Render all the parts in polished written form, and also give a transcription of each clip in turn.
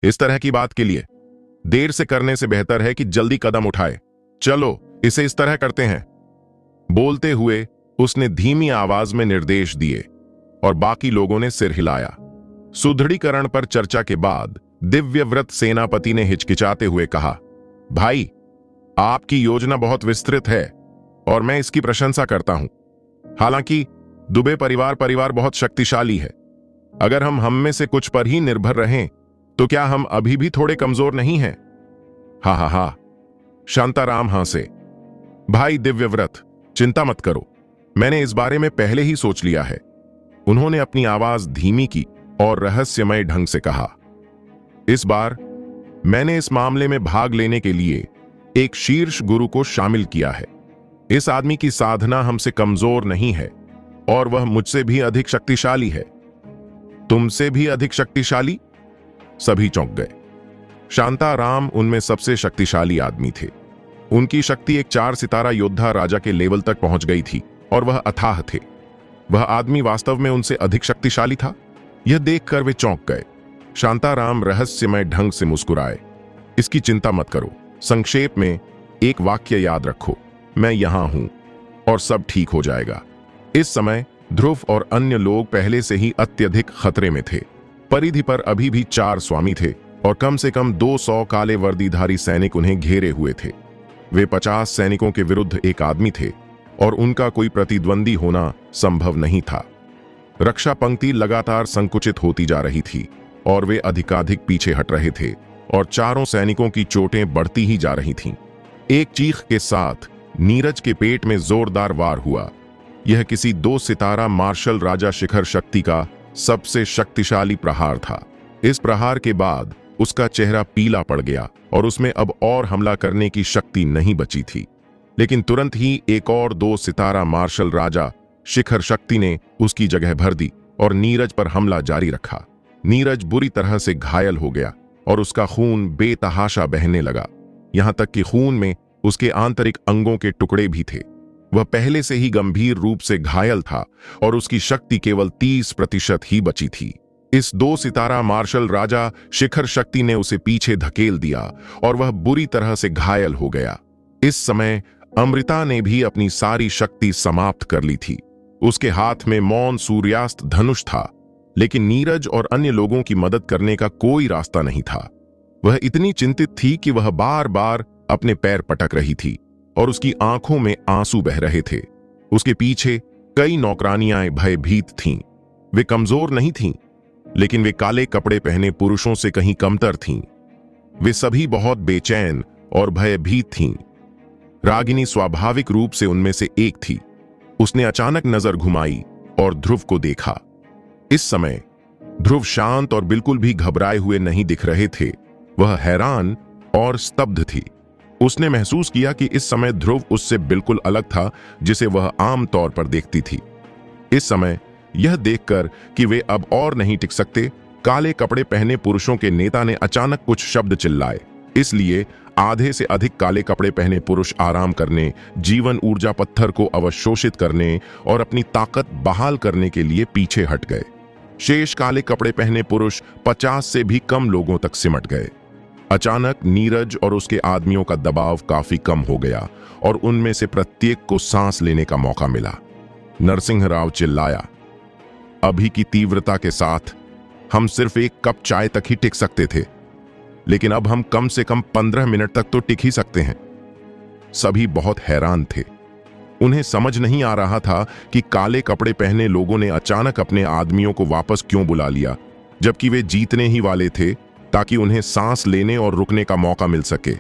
इस तरह की बात के लिए देर से करने से बेहतर है कि जल्दी कदम उठाए। चलो इसे इस तरह करते हैं। बोलते हुए उसने धीमी आवाज में निर्देश दिए और बाकी लोगों ने सिर हिलाया। सुदृढ़ीकरण पर चर्चा के बाद दिव्यव्रत सेनापति ने हिचकिचाते हुए कहा, भाई, आपकी योजना बहुत विस्तृत है और मैं इसकी प्रशंसा करता हूं। हालांकि दुबे परिवार बहुत शक्तिशाली है। अगर हम में से कुछ पर ही निर्भर रहें तो क्या हम अभी भी थोड़े कमजोर नहीं हैं? हा हा हा। शांताराम हंसे। भाई दिव्यव्रत, चिंता मत करो, मैंने इस बारे में पहले ही सोच लिया है। उन्होंने अपनी आवाज धीमी की और रहस्यमय ढंग से कहा, इस बार मैंने इस मामले में भाग लेने के लिए एक शीर्ष गुरु को शामिल किया है। इस आदमी की साधना हमसे कमजोर नहीं है और वह मुझसे भी अधिक शक्तिशाली है। तुमसे भी अधिक शक्तिशाली? सभी चौंक गए। शांताराम उनमें सबसे शक्तिशाली आदमी थे। उनकी शक्ति एक 4 सितारा योद्धा राजा के लेवल तक पहुंच गई थी और वह अथाह थे। वह आदमी वास्तव में उनसे अधिक शक्तिशाली था। यह देखकर वे चौंक गए। शांताराम रहस्यमय ढंग से मुस्कुराए। इसकी चिंता मत करो, संक्षेप में एक वाक्य याद रखो, मैं यहां हूं और सब ठीक हो जाएगा। इस समय ध्रुव और अन्य लोग पहले से ही अत्यधिक खतरे में थे। परिधि पर अभी भी 4 स्वामी थे और कम से कम 200 काले वर्दीधारी सैनिक उन्हें घेरे हुए थे। वे 50 सैनिकों के विरुद्ध एक आदमी थे और उनका कोई प्रतिद्वंदी होना संभव नहीं था। रक्षा पंक्ति लगातार संकुचित होती जा रही थी और वे अधिकाधिक पीछे हट रहे थे और चारों सैनिकों की चोटें बढ़ती ही जा रही थीं। एक चीख के साथ नीरज के पेट में जोरदार वार हुआ। यह किसी 2 सितारा मार्शल राजा शिखर शक्ति का सबसे शक्तिशाली प्रहार था। इस प्रहार के बाद उसका चेहरा पीला पड़ गया और उसमें अब और हमला करने की शक्ति नहीं बची थी। लेकिन तुरंत ही एक और 2 सितारा मार्शल राजा शिखर शक्ति ने उसकी जगह भर दी और नीरज पर हमला जारी रखा। नीरज बुरी तरह से घायल हो गया और उसका खून बेतहाशा बहने लगा। यहां तक कि खून में उसके आंतरिक अंगों के टुकड़े भी थे। वह पहले से ही गंभीर रूप से घायल था और उसकी शक्ति केवल 30% ही बची थी। इस 2 सितारा मार्शल राजा शिखर शक्ति ने उसे पीछे धकेल दिया और वह बुरी तरह से घायल हो गया। इस समय अमृता ने भी अपनी सारी शक्ति समाप्त कर ली थी। उसके हाथ में मौन सूर्यास्त धनुष था, लेकिन नीरज और अन्य लोगों की मदद करने का कोई रास्ता नहीं था। वह इतनी चिंतित थी कि वह बार बार अपने पैर पटक रही थी और उसकी आंखों में आंसू बह रहे थे। उसके पीछे कई नौकरानियां भयभीत थीं। वे कमजोर नहीं थीं, लेकिन वे काले कपड़े पहने पुरुषों से कहीं कमतर थीं। वे सभी बहुत बेचैन और भयभीत थीं। रागिनी स्वाभाविक रूप से उनमें से एक थी। उसने अचानक नजर घुमाई और ध्रुव को देखा। इस समय ध्रुव शांत और बिल्कुल भी घबराए हुए नहीं दिख रहे थे। वह हैरान और स्तब्ध थी। उसने महसूस किया कि इस समय ध्रुव उससे बिल्कुल अलग था, जिसे वह आम तौर पर देखती थी। इस समय यह देखकर कि वे अब और नहीं टिक सकते, काले कपड़े पहने पुरुषों के नेता ने अचानक कुछ शब्द चिल्लाए। इसलिए आधे से अधिक काले कपड़े पहने पुरुष आराम करने, जीवन ऊर्जा पत्थर को अवशोषित करने और अपनी ताकत बहाल करने के लिए पीछे हट गए। शेष काले कपड़े पहने पुरुष 50 से भी कम लोगों तक सिमट गए। अचानक नीरज और उसके आदमियों का दबाव काफी कम हो गया और उनमें से प्रत्येक को सांस लेने का मौका मिला। नरसिंह राव चिल्लाया, अभी की तीव्रता के साथ हम सिर्फ 1 कप चाय तक ही टिक सकते थे, लेकिन अब हम कम से कम 15 मिनट तक तो टिक ही सकते हैं। सभी बहुत हैरान थे। उन्हें समझ नहीं आ रहा था कि काले कपड़े पहने लोगों ने अचानक अपने आदमियों को वापस क्यों बुला लिया, जबकि वे जीतने ही वाले थे ताकि उन्हें सांस लेने और रुकने का मौका मिल सके।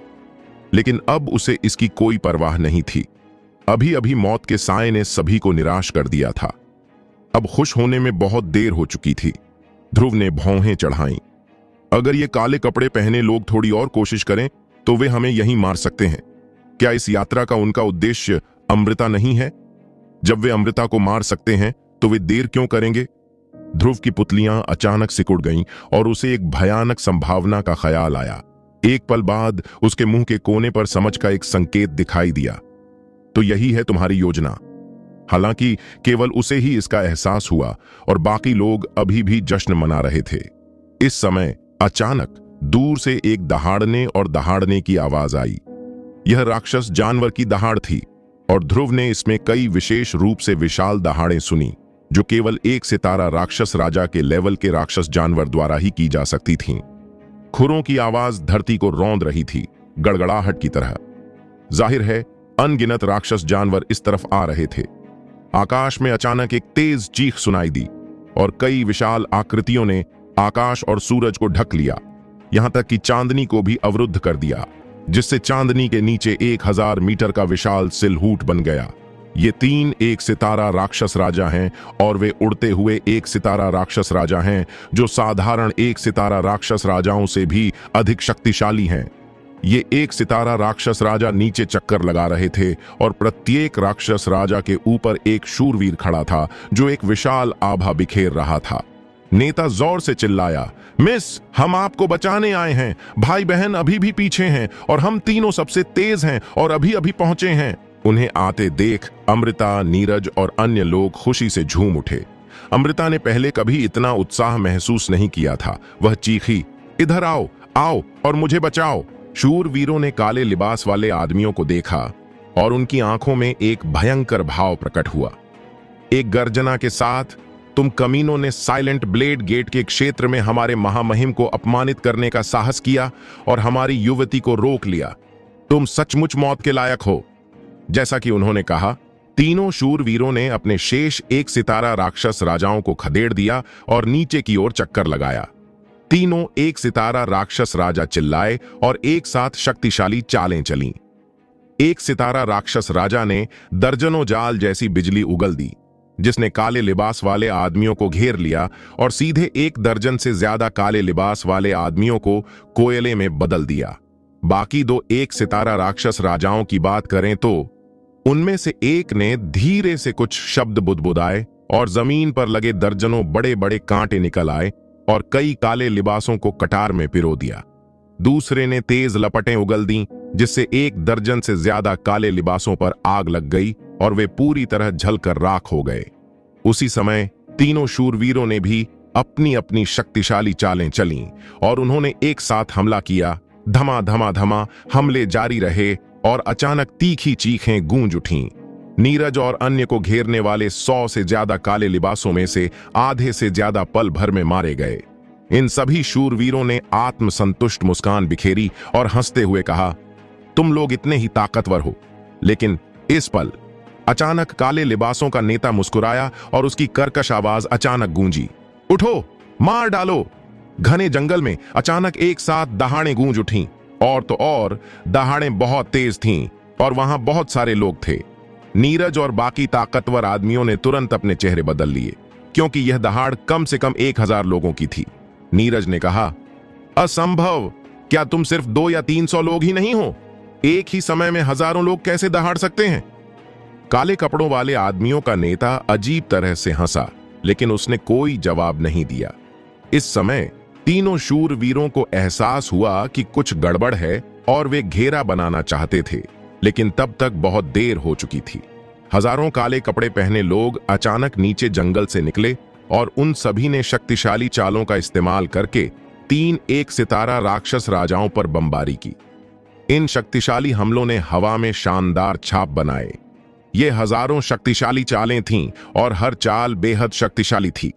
लेकिन अब उसे इसकी कोई परवाह नहीं थी। अभी अभी मौत के साए ने सभी को निराश कर दिया था। अब खुश होने में बहुत देर हो चुकी थी। ध्रुव ने भौहें चढ़ाईं। अगर ये काले कपड़े पहने लोग थोड़ी और कोशिश करें तो वे हमें यहीं मार सकते हैं। क्या इस यात्रा का उनका उद्देश्य अमृता नहीं है? जब वे अमृता को मार सकते हैं तो वे देर क्यों करेंगे? ध्रुव की पुतलियां अचानक सिकुड़ गईं और उसे एक भयानक संभावना का ख्याल आया। एक पल बाद उसके मुंह के कोने पर समझ का एक संकेत दिखाई दिया। तो यही है तुम्हारी योजना। हालांकि केवल उसे ही इसका एहसास हुआ और बाकी लोग अभी भी जश्न मना रहे थे। इस समय अचानक दूर से एक दहाड़ने और दहाड़ने की आवाज आई। यह राक्षस जानवर की दहाड़ थी और ध्रुव ने इसमें कई विशेष रूप से विशाल दहाड़ें सुनी जो केवल एक सितारा राक्षस राजा के लेवल के राक्षस जानवर द्वारा ही की जा सकती थीं। खुरों की आवाज धरती को रौंद रही थी, गड़गड़ाहट की तरह। जाहिर है अनगिनत राक्षस जानवर इस तरफ आ रहे थे। आकाश में अचानक एक तेज चीख सुनाई दी और कई विशाल आकृतियों ने आकाश और सूरज को ढक लिया, यहां तक कि चांदनी को भी अवरुद्ध कर दिया, जिससे चांदनी के नीचे 1000 मीटर का विशाल सिलहूट बन गया। ये 3 एक सितारा राक्षस राजा हैं और वे उड़ते हुए एक सितारा राक्षस राजा हैं जो साधारण एक सितारा राक्षस राजाओं से भी अधिक शक्तिशाली हैं। ये एक सितारा राक्षस राजा नीचे चक्कर लगा रहे थे और प्रत्येक राक्षस राजा के ऊपर एक शूरवीर खड़ा था जो एक विशाल आभा बिखेर रहा था। नेता जोर से चिल्लाया, मिस, हम आपको बचाने आए हैं। भाई बहन अभी भी पीछे हैं और हम तीनों सबसे तेज हैं और अभी अभी पहुंचे हैं। उन्हें आते देख अमृता, नीरज और अन्य लोग खुशी से झूम उठे। अमृता ने पहले कभी इतना उत्साह महसूस नहीं किया था। वह चीखी, इधर आओ, आओ और मुझे बचाओ। शूरवीरों ने काले लिबास वाले आदमियों को देखा और उनकी आंखों में एक भयंकर भाव प्रकट हुआ। एक गर्जना के साथ, तुम कमीनों ने साइलेंट ब्लेड गेट के क्षेत्र में हमारे महामहिम को अपमानित करने का साहस किया और हमारी युवती को रोक लिया। तुम सचमुच मौत के लायक हो। जैसा कि उन्होंने कहा, तीनों शूरवीरों ने अपने शेष एक सितारा राक्षस राजाओं को खदेड़ दिया और नीचे की ओर चक्कर लगाया। तीनों एक सितारा राक्षस राजा चिल्लाए और एक साथ शक्तिशाली चालें चलीं। एक सितारा राक्षस राजा ने दर्जनों जाल जैसी बिजली उगल दी, जिसने काले लिबास वाले आदमियों को घेर लिया और सीधे 1 दर्जन से ज्यादा काले लिबास वाले आदमियों को कोयले में बदल दिया। बाकी 2 एक सितारा राक्षस राजाओं की बात करें तो उनमें से एक ने धीरे से कुछ शब्द बुदबुदाए और जमीन पर लगे दर्जनों बड़े बड़े कांटे निकल आए और कई काले लिबासों को कटार में पिरो दिया। दूसरे ने तेज लपटें उगल दी, जिससे 1 दर्जन से ज्यादा काले लिबासों पर आग लग गई और वे पूरी तरह जलकर राख हो गए। उसी समय तीनों शूरवीरों ने भी अपनी अपनी शक्तिशाली चालें चलीं और उन्होंने एक साथ हमला किया। धमा धमा धमा हमले जारी रहे और अचानक तीखी चीखें गूंज उठीं। नीरज और अन्य को घेरने वाले 100 से ज्यादा काले लिबासों में से आधे से ज्यादा पल भर में मारे गए। इन सभी शूरवीरों ने आत्मसंतुष्ट मुस्कान बिखेरी और हंसते हुए कहा, तुम लोग इतने ही ताकतवर हो। लेकिन इस पल अचानक काले लिबासों का नेता मुस्कुराया और उसकी कर्कश आवाज अचानक गूंजी, उठो, मार डालो। घने जंगल में अचानक एक साथ दहाड़ें गूंज उठीं और तो और दहाड़ें बहुत तेज थीं और वहां बहुत सारे लोग थे। नीरज और बाकी ताकतवर आदमियों ने तुरंत अपने चेहरे बदल लिए, क्योंकि यह दहाड़ कम से कम 1000 लोगों की थी। नीरज ने कहा, असंभव, क्या तुम सिर्फ 200 या 300 लोग ही नहीं हो? एक ही समय में हजारों लोग कैसे दहाड़ सकते हैं? काले कपड़ों वाले आदमियों का नेता अजीब तरह से हंसा, लेकिन उसने कोई जवाब नहीं दिया। इस समय तीनों शूरवीरों को एहसास हुआ कि कुछ गड़बड़ है और वे घेरा बनाना चाहते थे, लेकिन तब तक बहुत देर हो चुकी थी। हजारों काले कपड़े पहने लोग अचानक नीचे जंगल से निकले और उन सभी ने शक्तिशाली चालों का इस्तेमाल करके 3 एक सितारा राक्षस राजाओं पर बमबारी की। इन शक्तिशाली हमलों ने हवा में शानदार छाप बनाए। ये हजारों शक्तिशाली चालें थीं और हर चाल बेहद शक्तिशाली थी।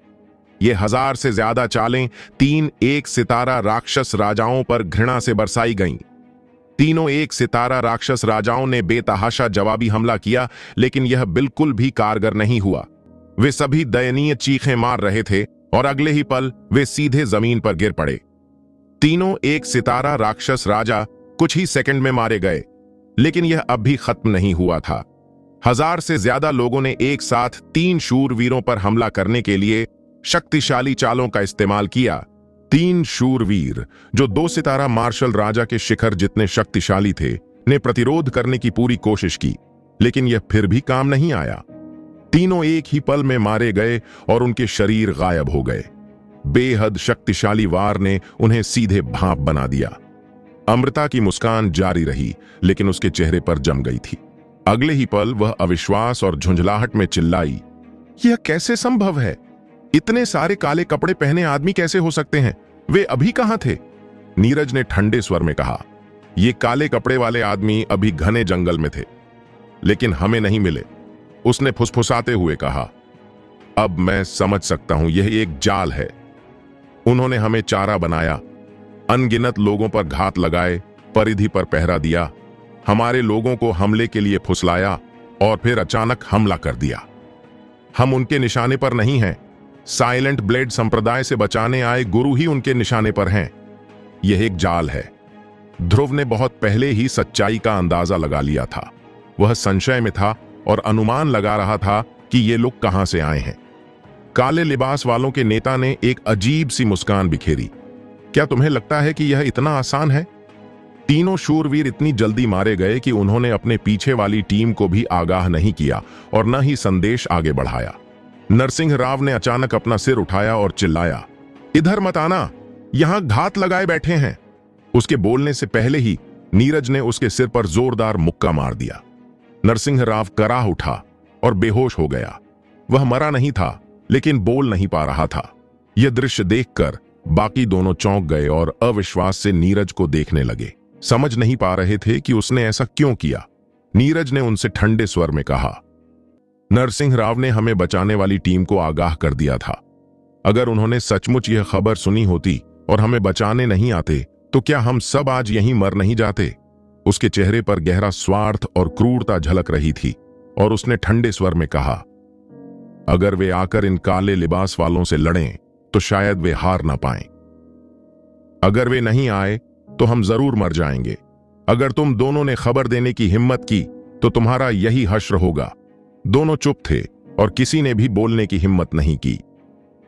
ये 1000 से ज्यादा चालें 3 एक सितारा राक्षस राजाओं पर घृणा से बरसाई गईं। तीनों एक सितारा राक्षस राजाओं ने बेतहाशा जवाबी हमला किया, लेकिन यह बिल्कुल भी कारगर नहीं हुआ। वे सभी दयनीय चीखें मार रहे थे और अगले ही पल वे सीधे जमीन पर गिर पड़े। तीनों एक सितारा राक्षस राजा कुछ ही सेकंड में मारे गए, लेकिन यह अब भी खत्म नहीं हुआ था। 1000 से ज्यादा लोगों ने एक साथ 3 शूरवीरों पर हमला करने के लिए शक्तिशाली चालों का इस्तेमाल किया। 3 शूरवीर, जो 2 सितारा मार्शल राजा के शिखर जितने शक्तिशाली थे, ने प्रतिरोध करने की पूरी कोशिश की, लेकिन यह फिर भी काम नहीं आया। तीनों एक ही पल में मारे गए और उनके शरीर गायब हो गए। बेहद शक्तिशाली वार ने उन्हें सीधे भाप बना दिया। अमृता की मुस्कान जारी रही, लेकिन उसके चेहरे पर जम गई थी। अगले ही पल वह अविश्वास और झुंझलाहट में चिल्लाई, यह कैसे संभव है? इतने सारे काले कपड़े पहने आदमी कैसे हो सकते हैं? वे अभी कहां थे? नीरज ने ठंडे स्वर में कहा, ये काले कपड़े वाले आदमी अभी घने जंगल में थे, लेकिन हमें नहीं मिले। उसने फुसफुसाते हुए कहा, अब मैं समझ सकता हूं, यह एक जाल है। उन्होंने हमें चारा बनाया, अनगिनत लोगों पर घात लगाए, परिधि पर पहरा दिया, हमारे लोगों को हमले के लिए फुसलाया और फिर अचानक हमला कर दिया। हम उनके निशाने पर नहीं हैं। साइलेंट ब्लेड संप्रदाय से बचाने आए गुरु ही उनके निशाने पर हैं। यह एक जाल है। ध्रुव ने बहुत पहले ही सच्चाई का अंदाजा लगा लिया था। वह संशय में था और अनुमान लगा रहा था कि ये लोग कहां से आए हैं। काले लिबास वालों के नेता ने एक अजीब सी मुस्कान बिखेरी। क्या तुम्हें लगता है कि यह इतना आसान है? तीनों शूरवीर इतनी जल्दी मारे गए कि उन्होंने अपने पीछे वाली टीम को भी आगाह नहीं किया और न ही संदेश आगे बढ़ाया। नरसिंह राव ने अचानक अपना सिर उठाया और चिल्लाया, इधर मत आना, यहां घात लगाए बैठे हैं। उसके बोलने से पहले ही नीरज ने उसके सिर पर जोरदार मुक्का मार दिया। नरसिंह राव कराह उठा और बेहोश हो गया। वह मरा नहीं था, लेकिन बोल नहीं पा रहा था। यह दृश्य देखकर बाकी दोनों चौंक गए और अविश्वास से नीरज को देखने लगे। समझ नहीं पा रहे थे कि उसने ऐसा क्यों किया। नीरज ने उनसे ठंडे स्वर में कहा, नरसिंह राव ने हमें बचाने वाली टीम को आगाह कर दिया था। अगर उन्होंने सचमुच यह खबर सुनी होती और हमें बचाने नहीं आते, तो क्या हम सब आज यहीं मर नहीं जाते? उसके चेहरे पर गहरा स्वार्थ और क्रूरता झलक रही थी और उसने ठंडे स्वर में कहा, अगर वे आकर इन काले लिबास वालों से लड़ें तो शायद वे हार ना पाएं। अगर वे नहीं आए तो हम जरूर मर जाएंगे। अगर तुम दोनों ने खबर देने की हिम्मत की तो तुम्हारा यही हश्र होगा। दोनों चुप थे और किसी ने भी बोलने की हिम्मत नहीं की।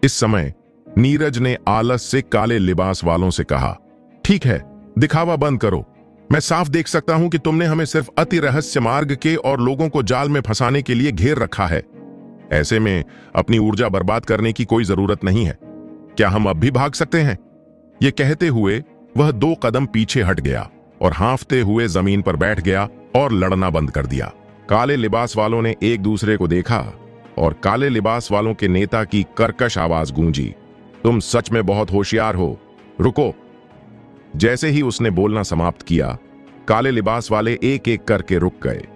इस समय नीरज ने आलस से काले लिबास वालों से कहा, ठीक है, दिखावा बंद करो। मैं साफ देख सकता हूं कि तुमने हमें सिर्फ अति रहस्य मार्ग के और लोगों को जाल में फंसाने के लिए घेर रखा है। ऐसे में अपनी ऊर्जा बर्बाद करने की कोई जरूरत नहीं है। क्या हम अब भी भाग सकते हैं? यह कहते हुए वह 2 कदम पीछे हट गया और हांफते हुए जमीन पर बैठ गया और लड़ना बंद कर दिया। काले लिबास वालों ने एक दूसरे को देखा और काले लिबास वालों के नेता की कर्कश आवाज गूंजी, तुम सच में बहुत होशियार हो, रुको। जैसे ही उसने बोलना समाप्त किया, काले लिबास वाले एक एक करके रुक गए।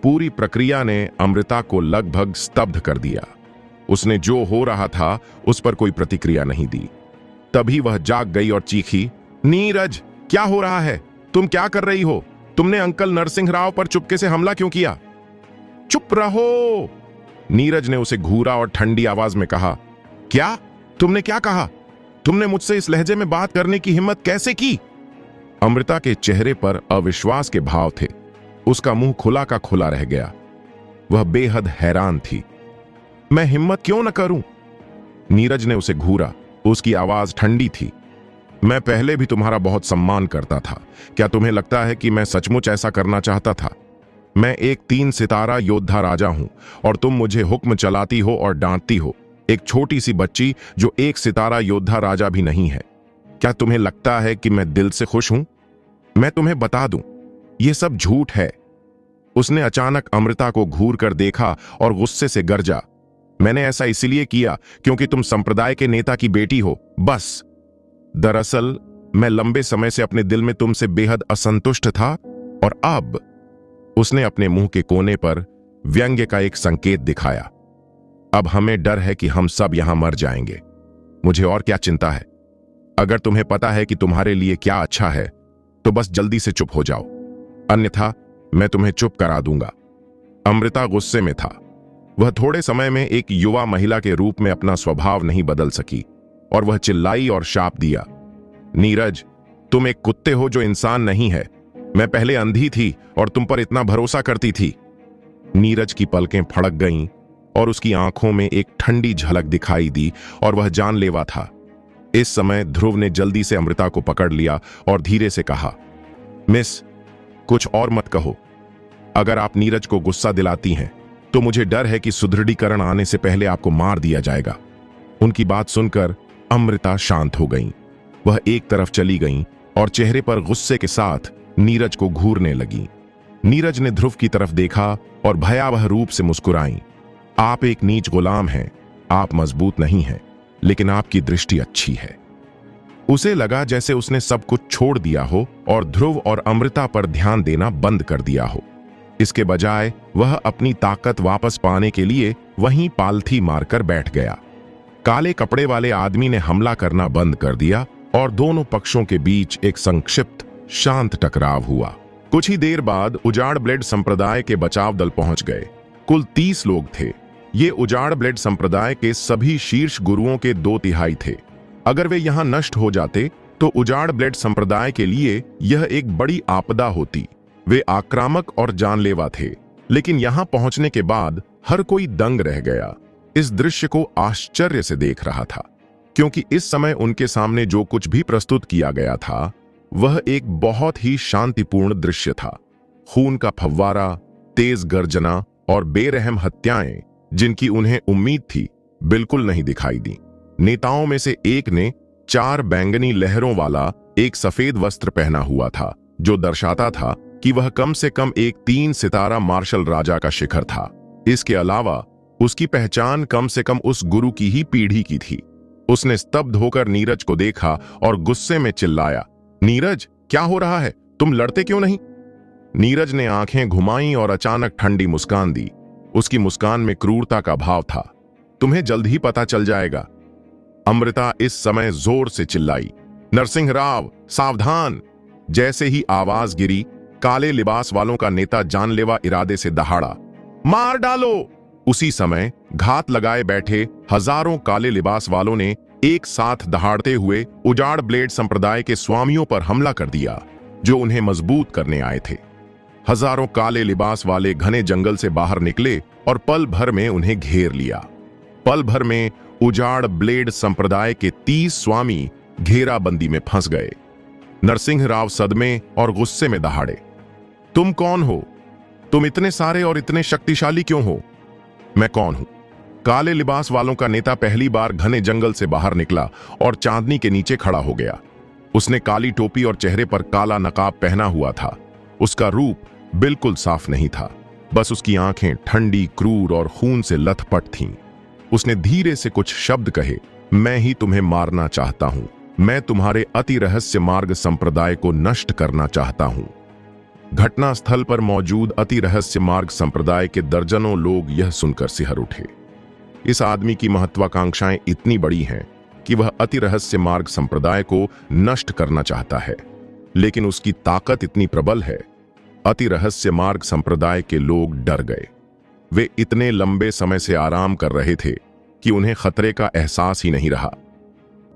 पूरी प्रक्रिया ने अमृता को लगभग स्तब्ध कर दिया। उसने जो हो रहा था उस पर कोई प्रतिक्रिया नहीं दी। तभी वह जाग गई और चीखी, नीरज, क्या हो रहा है? तुम क्या कर रही हो? तुमने अंकल नरसिंह राव पर चुपके से हमला क्यों किया? चुप रहो, नीरज ने उसे घूरा और ठंडी आवाज में कहा। क्या? तुमने क्या कहा? तुमने मुझसे इस लहजे में बात करने की हिम्मत कैसे की? अमृता के चेहरे पर अविश्वास के भाव थे। उसका मुंह खुला का खुला रह गया। वह बेहद हैरान थी। मैं हिम्मत क्यों न करूं? नीरज ने उसे घूरा। उसकी आवाज ठंडी थी। मैं पहले भी तुम्हारा बहुत सम्मान करता था। क्या तुम्हें लगता है कि मैं सचमुच ऐसा करना चाहता था? मैं एक 3 सितारा योद्धा राजा हूं और तुम मुझे हुक्म चलाती हो और डांटती हो, एक छोटी सी बच्ची जो 1 सितारा योद्धा राजा भी नहीं है। क्या तुम्हें लगता है कि मैं दिल से खुश हूं? मैं तुम्हें बता दूं, यह सब झूठ है। उसने अचानक अमृता को घूर कर देखा और गुस्से से गरजा, मैंने ऐसा इसलिए किया क्योंकि तुम संप्रदाय के नेता की बेटी हो, बस। दरअसल मैं लंबे समय से अपने दिल में तुमसे बेहद असंतुष्ट था और अब उसने अपने मुंह के कोने पर व्यंग्य का एक संकेत दिखाया। अब हमें डर है कि हम सब यहां मर जाएंगे। मुझे और क्या चिंता है? अगर तुम्हें पता है कि तुम्हारे लिए क्या अच्छा है तो बस जल्दी से चुप हो जाओ, अन्यथा मैं तुम्हें चुप करा दूंगा। अमृता गुस्से में था। वह थोड़े समय में एक युवा महिला के रूप में अपना स्वभाव नहीं बदल सकी और वह चिल्लाई और शाप दिया, नीरज, तुम एक कुत्ते हो जो इंसान नहीं है। मैं पहले अंधी थी और तुम पर इतना भरोसा करती थी। नीरज की पलकें फड़क गईं और उसकी आंखों में एक ठंडी झलक दिखाई दी और वह जानलेवा था। इस समय ध्रुव ने जल्दी से अमृता को पकड़ लिया और धीरे से कहा, मिस, कुछ और मत कहो। अगर आप नीरज को गुस्सा दिलाती हैं तो मुझे डर है कि सुदृढ़ीकरण आने से पहले आपको मार दिया जाएगा। उनकी बात सुनकर अमृता शांत हो गईं। वह एक तरफ चली गईं और चेहरे पर गुस्से के साथ नीरज को घूरने लगी। नीरज ने ध्रुव की तरफ देखा और भयावह रूप से मुस्कुराई। आप एक नीच गुलाम हैं, आप मजबूत नहीं हैं, लेकिन आपकी दृष्टि अच्छी है। उसे लगा जैसे उसने सब कुछ छोड़ दिया हो और ध्रुव और अमृता पर ध्यान देना बंद कर दिया हो। इसके बजाय वह अपनी ताकत वापस पाने के लिए वहीं पालथी मारकर बैठ गया। काले कपड़े वाले आदमी ने हमला करना बंद कर दिया और दोनों पक्षों के बीच एक संक्षिप्त शांत टकराव हुआ। कुछ ही देर बाद उजाड़ ब्लेड संप्रदाय के बचाव दल पहुंच गए। कुल 30 लोग थे। ये उजाड़ ब्लेड संप्रदाय के सभी शीर्ष गुरुओं के 2/3 थे। अगर वे यहां नष्ट हो जाते तो उजाड़ ब्लेड संप्रदाय के लिए यह एक बड़ी आपदा होती। वे आक्रामक और जानलेवा थे, लेकिन यहां पहुंचने के बाद हर कोई दंग रह गया। इस दृश्य को आश्चर्य से देख रहा था, क्योंकि इस समय उनके सामने जो कुछ भी प्रस्तुत किया गया था वह एक बहुत ही शांतिपूर्ण दृश्य था। खून का फव्वारा, तेज गर्जना और बेरहम हत्याएं जिनकी उन्हें उम्मीद थी, बिल्कुल नहीं दिखाई दी। नेताओं में से एक ने 4 बैंगनी लहरों वाला एक सफेद वस्त्र पहना हुआ था, जो दर्शाता था कि वह कम से कम एक 3 सितारा मार्शल राजा का शिखर था। इसके अलावा उसकी पहचान कम से कम उस गुरु की ही पीढ़ी की थी। उसने स्तब्ध होकर नीरज को देखा और गुस्से में चिल्लाया, नीरज, क्या हो रहा है? तुम लड़ते क्यों नहीं? नीरज ने आंखें घुमाईं और अचानक ठंडी मुस्कान दी। उसकी मुस्कान में क्रूरता का भाव था। तुम्हें जल्द ही पता चल जाएगा। अमृता इस समय जोर से चिल्लाई, नरसिंह राव, सावधान! जैसे ही आवाज गिरी, काले लिबास वालों का नेता जानलेवा इरादे से दहाड़ा, मार डालो! उसी समय घात लगाए बैठे हजारों काले लिबास वालों ने एक साथ दहाड़ते हुए उजाड़ ब्लेड संप्रदाय के स्वामियों पर हमला कर दिया, जो उन्हें मजबूत करने आए थे। हजारों काले लिबास वाले घने जंगल से बाहर निकले और पल भर में उन्हें घेर लिया। पल भर में उजाड़ ब्लेड संप्रदाय के 30 स्वामी घेराबंदी में फंस गए। नरसिंह राव सदमे और गुस्से में दहाड़े, तुम कौन हो? तुम इतने सारे और इतने शक्तिशाली क्यों हो? मैं कौन हूं? काले लिबास वालों का नेता पहली बार घने जंगल से बाहर निकला और चांदनी के नीचे खड़ा हो गया। उसने काली टोपी और चेहरे पर काला नकाब पहना हुआ था। उसका रूप बिल्कुल साफ नहीं था, बस उसकी आंखें ठंडी, क्रूर और खून से लथपथ थीं। उसने धीरे से कुछ शब्द कहे, मैं ही तुम्हें मारना चाहता हूं। मैं तुम्हारे अति रहस्य मार्ग संप्रदाय को नष्ट करना चाहता हूं। घटनास्थल पर मौजूद अति रहस्य मार्ग संप्रदाय के दर्जनों लोग यह सुनकर सिहर उठे। इस आदमी की महत्वाकांक्षाएं इतनी बड़ी हैं कि वह अति रहस्य मार्ग संप्रदाय को नष्ट करना चाहता है, लेकिन उसकी ताकत इतनी प्रबल है। अति रहस्य मार्ग संप्रदाय के लोग डर गए। वे इतने लंबे समय से आराम कर रहे थे कि उन्हें खतरे का एहसास ही नहीं रहा।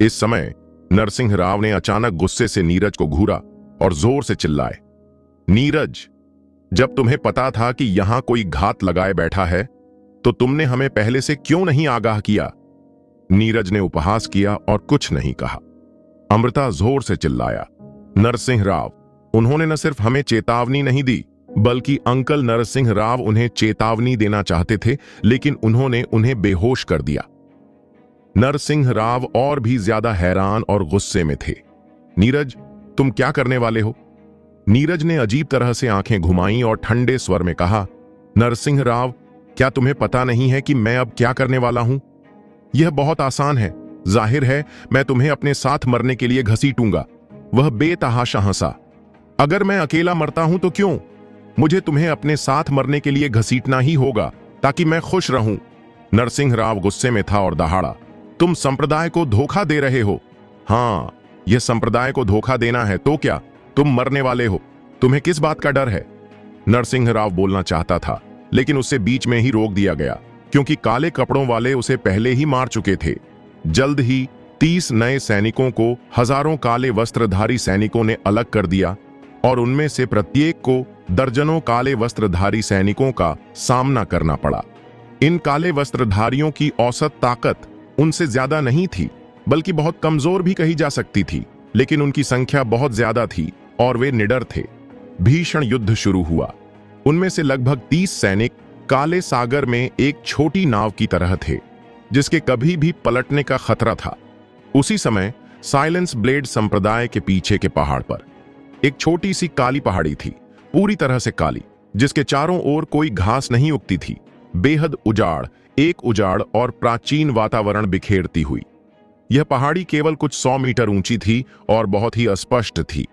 इस समय नरसिंह राव ने अचानक गुस्से से नीरज को घूरा और जोर से चिल्लाए, नीरज, जब तुम्हें पता था कि यहां कोई घात लगाए बैठा है तो तुमने हमें पहले से क्यों नहीं आगाह किया? नीरज ने उपहास किया और कुछ नहीं कहा। अमृता जोर से चिल्लाया, नरसिंह राव, उन्होंने न सिर्फ हमें चेतावनी नहीं दी, बल्कि अंकल नरसिंह राव उन्हें चेतावनी देना चाहते थे, लेकिन उन्होंने उन्हें बेहोश कर दिया। नरसिंह राव और भी ज्यादा हैरान और गुस्से में थे। नीरज, तुम क्या करने वाले हो? नीरज ने अजीब तरह से आंखें घुमाईं और ठंडे स्वर में कहा, नरसिंह राव, क्या तुम्हें पता नहीं है कि मैं अब क्या करने वाला हूं? यह बहुत आसान है। जाहिर है मैं तुम्हें अपने साथ मरने के लिए घसीटूंगा। वह बेतहाशा हंसा, अगर मैं अकेला मरता हूं तो क्यों? मुझे तुम्हें अपने साथ मरने के लिए घसीटना ही होगा ताकि मैं खुश रहूं। नरसिंह राव गुस्से में था और दहाड़ा, तुम संप्रदाय को धोखा दे रहे हो। हां, यह संप्रदाय को धोखा देना है तो क्या? तुम मरने वाले हो। तुम्हें किस बात का डर है? नरसिंह राव बोलना चाहता था, लेकिन उसे बीच में ही रोक दिया गया, क्योंकि काले कपड़ों वाले उसे पहले ही मार चुके थे। जल्द ही 30 नए सैनिकों को हजारों काले वस्त्रधारी सैनिकों ने अलग कर दिया और उनमें से प्रत्येक को दर्जनों काले वस्त्रधारी सैनिकों का सामना करना पड़ा। इन काले वस्त्रधारियों की औसत ताकत उनसे ज्यादा नहीं थी, बल्कि बहुत कमजोर भी कही जा सकती थी, लेकिन उनकी संख्या बहुत ज्यादा थी और वे निडर थे। भीषण युद्ध शुरू हुआ। उनमें से लगभग 30 सैनिक काले सागर में एक छोटी नाव की तरह थे, जिसके कभी भी पलटने का खतरा था। उसी समय साइलेंस ब्लेड संप्रदाय के पीछे के पहाड़ पर एक छोटी सी काली पहाड़ी थी, पूरी तरह से काली, जिसके चारों ओर कोई घास नहीं उगती थी। बेहद उजाड़, एक उजाड़ और प्राचीन वातावरण बिखेरती हुई। यह पहाड़ी केवल कुछ 100 मीटर ऊंची थी और बहुत ही अस्पष्ट थी।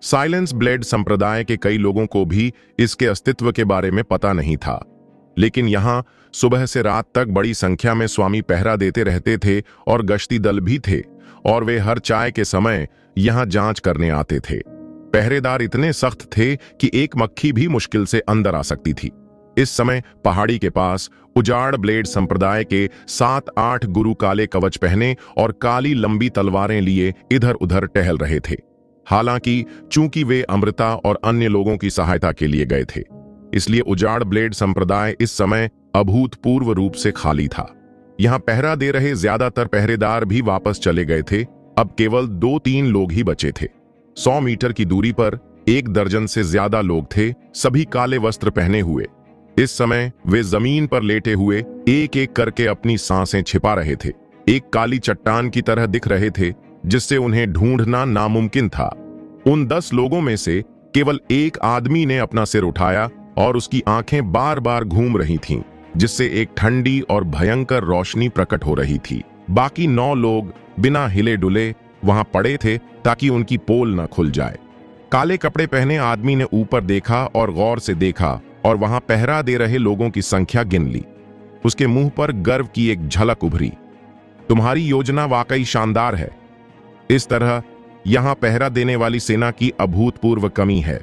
साइलेंस ब्लेड संप्रदाय के कई लोगों को भी इसके अस्तित्व के बारे में पता नहीं था, लेकिन यहां सुबह से रात तक बड़ी संख्या में स्वामी पहरा देते रहते थे और गश्ती दल भी थे, और वे हर चाय के समय यहां जांच करने आते थे। पहरेदार इतने सख्त थे कि एक मक्खी भी मुश्किल से अंदर आ सकती थी। इस समय पहाड़ी के पास उजाड़ ब्लेड संप्रदाय के 7-8 गुरु काले कवच पहने और काली लंबी तलवारें लिए इधर उधर टहल रहे थे। हालांकि चूंकि वे अमृता और अन्य लोगों की सहायता के लिए गए थे, इसलिए उजाड़ ब्लेड संप्रदाय इस समय अभूतपूर्व रूप से खाली था। यहां पहरा दे रहे ज्यादातर पहरेदार भी वापस चले गए थे। अब केवल 2-3 लोग ही बचे थे। 100 मीटर की दूरी पर 1 दर्जन से ज्यादा लोग थे, सभी काले वस्त्र पहने हुए। इस समय वे जमीन पर लेटे हुए एक एक करके अपनी सांसें छिपा रहे थे। एक काली चट्टान की तरह दिख रहे थे, जिससे उन्हें ढूंढना नामुमकिन था। उन 10 लोगों में से केवल एक आदमी ने अपना सिर उठाया और उसकी आंखें बार बार घूम रही थीं, जिससे एक ठंडी और भयंकर रोशनी प्रकट हो रही थी। बाकी 9 लोग बिना हिले डुले वहां पड़े थे ताकि उनकी पोल न खुल जाए। काले कपड़े पहने आदमी ने ऊपर देखा और गौर से देखा और वहां पहरा दे रहे लोगों की संख्या गिन ली। उसके मुंह पर गर्व की एक झलक उभरी। तुम्हारी योजना वाकई शानदार है। इस तरह यहां पहरा देने वाली सेना की अभूतपूर्व कमी है।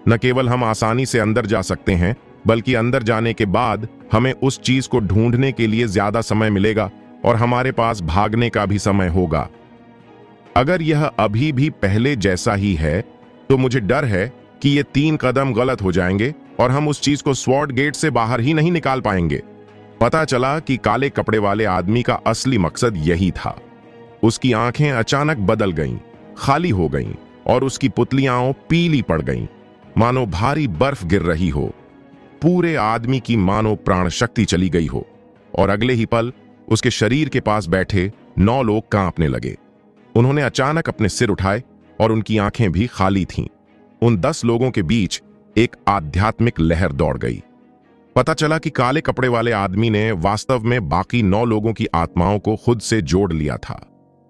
न केवल हम आसानी से अंदर जा सकते हैं, बल्कि अंदर जाने के बाद हमें उस चीज को ढूंढने के लिए ज्यादा समय मिलेगा और हमारे पास भागने का भी समय होगा। अगर यह अभी भी पहले जैसा ही है, तो मुझे डर है कि ये 3 कदम गलत हो जाएंगे और हम उस चीज को स्वॉर्ड गेट से बाहर ही नहीं निकाल पाएंगे। पता चला कि काले कपड़े वाले आदमी का असली मकसद यही था। उसकी आंखें अचानक बदल गईं, खाली हो गईं और उसकी पुतलियां पीली पड़ गईं, मानो भारी बर्फ गिर रही हो। पूरे आदमी की मानो प्राण शक्ति चली गई हो और अगले ही पल उसके शरीर के पास बैठे 9 लोग कांपने लगे। उन्होंने अचानक अपने सिर उठाए और उनकी आंखें भी खाली थीं। उन 10 लोगों के बीच एक आध्यात्मिक लहर दौड़ गई। पता चला कि काले कपड़े वाले आदमी ने वास्तव में बाकी 9 लोगों की आत्माओं को खुद से जोड़ लिया था।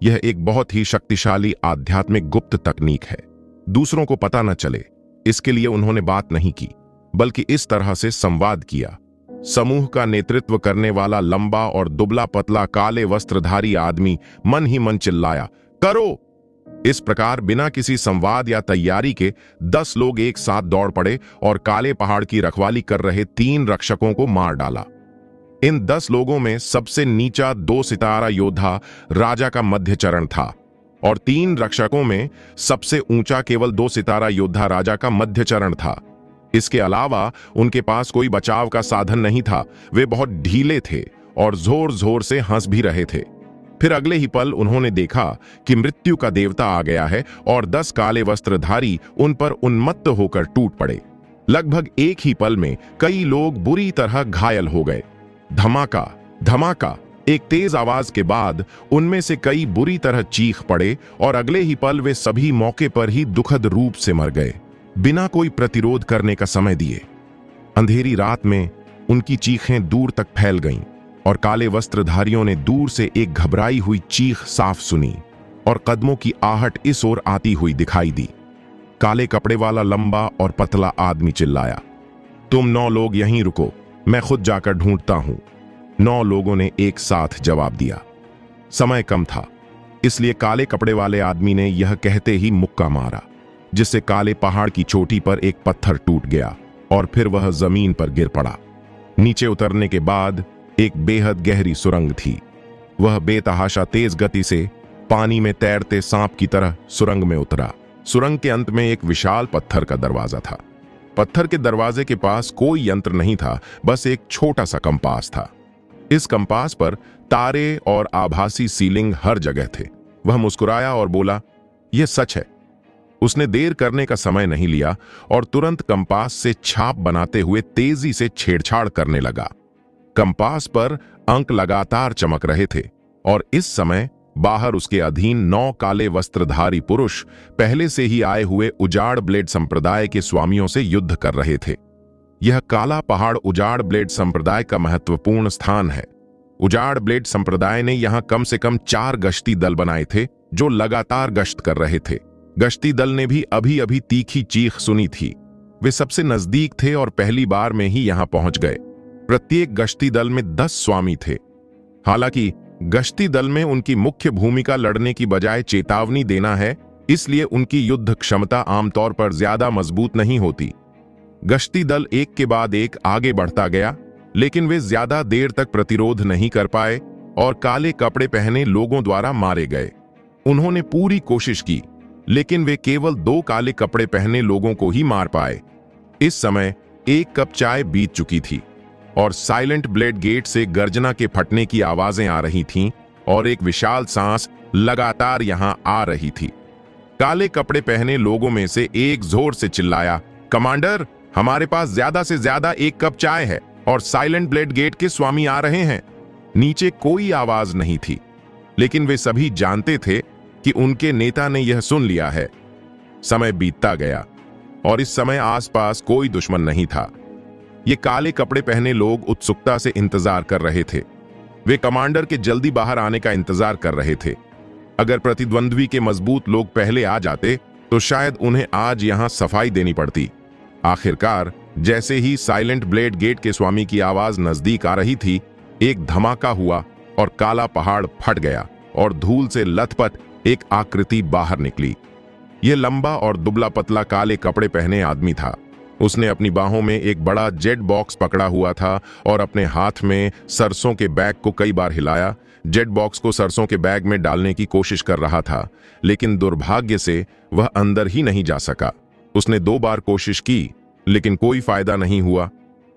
यह एक बहुत ही शक्तिशाली आध्यात्मिक गुप्त तकनीक है। दूसरों को पता न चले, इसके लिए उन्होंने बात नहीं की, बल्कि इस तरह से संवाद किया। समूह का नेतृत्व करने वाला लंबा और दुबला पतला काले वस्त्रधारी आदमी मन ही मन चिल्लाया, करो। इस प्रकार बिना किसी संवाद या तैयारी के 10 लोग एक साथ दौड़ पड़े और काले पहाड़ की रखवाली कर रहे 3 रक्षकों को मार डाला। इन 10 लोगों में सबसे नीचा 2 सितारा योद्धा राजा का मध्य चरण था और 3 रक्षकों में सबसे ऊंचा केवल 2 सितारा योद्धा राजा का मध्य चरण था। इसके अलावा उनके पास कोई बचाव का साधन नहीं था। वे बहुत ढीले थे और जोर जोर से हंस भी रहे थे। फिर अगले ही पल उन्होंने देखा कि मृत्यु का देवता आ गया है और 10 काले वस्त्रधारी उन पर उन्मत्त होकर टूट पड़े। लगभग एक ही पल में कई लोग बुरी तरह घायल हो गए। धमाका धमाका, एक तेज आवाज के बाद उनमें से कई बुरी तरह चीख पड़े और अगले ही पल वे सभी मौके पर ही दुखद रूप से मर गए, बिना कोई प्रतिरोध करने का समय दिए। अंधेरी रात में उनकी चीखें दूर तक फैल गईं और काले वस्त्रधारियों ने दूर से एक घबराई हुई चीख साफ सुनी और कदमों की आहट इस ओर आती हुई दिखाई दी। काले कपड़े वाला लंबा और पतला आदमी चिल्लाया, तुम 9 लोग यहीं रुको, मैं खुद जाकर ढूंढता हूं। 9 लोगों ने एक साथ जवाब दिया। समय कम था, इसलिए काले कपड़े वाले आदमी ने यह कहते ही मुक्का मारा, जिससे काले पहाड़ की चोटी पर एक पत्थर टूट गया और फिर वह जमीन पर गिर पड़ा। नीचे उतरने के बाद एक बेहद गहरी सुरंग थी। वह बेतहाशा तेज गति से पानी में तैरते सांप की तरह सुरंग में उतरा। सुरंग के अंत में एक विशाल पत्थर का दरवाजा था। पत्थर के दरवाजे के पास कोई यंत्र नहीं था, बस एक छोटा सा कंपास था। इस कंपास पर तारे और आभासी सीलिंग हर जगह थे। वह मुस्कुराया और बोला, यह सच है। उसने देर करने का समय नहीं लिया और तुरंत कंपास से छाप बनाते हुए तेजी से छेड़छाड़ करने लगा। कंपास पर अंक लगातार चमक रहे थे और इस समय बाहर उसके अधीन 9 काले वस्त्रधारी पुरुष पहले से ही आए हुए उजाड़ ब्लेड संप्रदाय के स्वामियों से युद्ध कर रहे थे। यह काला पहाड़ उजाड़ ब्लेड संप्रदाय का महत्वपूर्ण स्थान है। उजाड़ ब्लेड संप्रदाय ने यहां कम से कम 4 गश्ती दल बनाए थे जो लगातार गश्त कर रहे थे। गश्ती दल ने भी अभी अभी तीखी चीख सुनी थी। वे सबसे नजदीक थे और पहली बार में ही यहां पहुंच गए। प्रत्येक गश्ती दल में 10 स्वामी थे। हालांकि गश्ती दल में उनकी मुख्य भूमिका लड़ने की बजाय चेतावनी देना है, इसलिए उनकी युद्ध क्षमता आमतौर पर ज्यादा मजबूत नहीं होती। गश्ती दल एक के बाद एक आगे बढ़ता गया, लेकिन वे ज्यादा देर तक प्रतिरोध नहीं कर पाए और काले कपड़े पहने लोगों द्वारा मारे गए। उन्होंने पूरी कोशिश की, लेकिन वे केवल 2 काले कपड़े पहने लोगों को ही मार पाए। इस समय 1 कप चाय बीत चुकी थी और साइलेंट ब्लेड गेट से गर्जना के फटने की आवाजें आ रही थीं और एक विशाल सांस लगातार यहां आ रही थी। काले कपड़े पहने लोगों में से एक जोर से चिल्लाया, कमांडर, हमारे पास ज्यादा से ज्यादा 1 कप चाय है और साइलेंट ब्लेड गेट के स्वामी आ रहे हैं। नीचे कोई आवाज नहीं थी, लेकिन वे सभी जानते थे कि उनके नेता ने यह सुन लिया है। समय बीतता गया और इस समय आसपास कोई दुश्मन नहीं था। ये काले कपड़े पहने लोग उत्सुकता से इंतजार कर रहे थे। वे कमांडर के जल्दी बाहर आने का इंतजार कर रहे थे। अगर प्रतिद्वंद्वी के मजबूत लोग पहले आ जाते तो शायद उन्हें आज यहां सफाई देनी पड़ती। आखिरकार जैसे ही साइलेंट ब्लेड गेट के स्वामी की आवाज नजदीक आ रही थी, एक धमाका हुआ और काला पहाड़ फट गया और धूल से लथपथ एक आकृति बाहर निकली। यह लंबा और दुबला पतला काले कपड़े पहने आदमी था। उसने अपनी बाहों में एक बड़ा जेट बॉक्स पकड़ा हुआ था और अपने हाथ में सरसों के बैग को कई बार हिलाया। जेट बॉक्स को सरसों के बैग में डालने की कोशिश कर रहा था, लेकिन दुर्भाग्य से वह अंदर ही नहीं जा सका। उसने 2 बार कोशिश की, लेकिन कोई फायदा नहीं हुआ।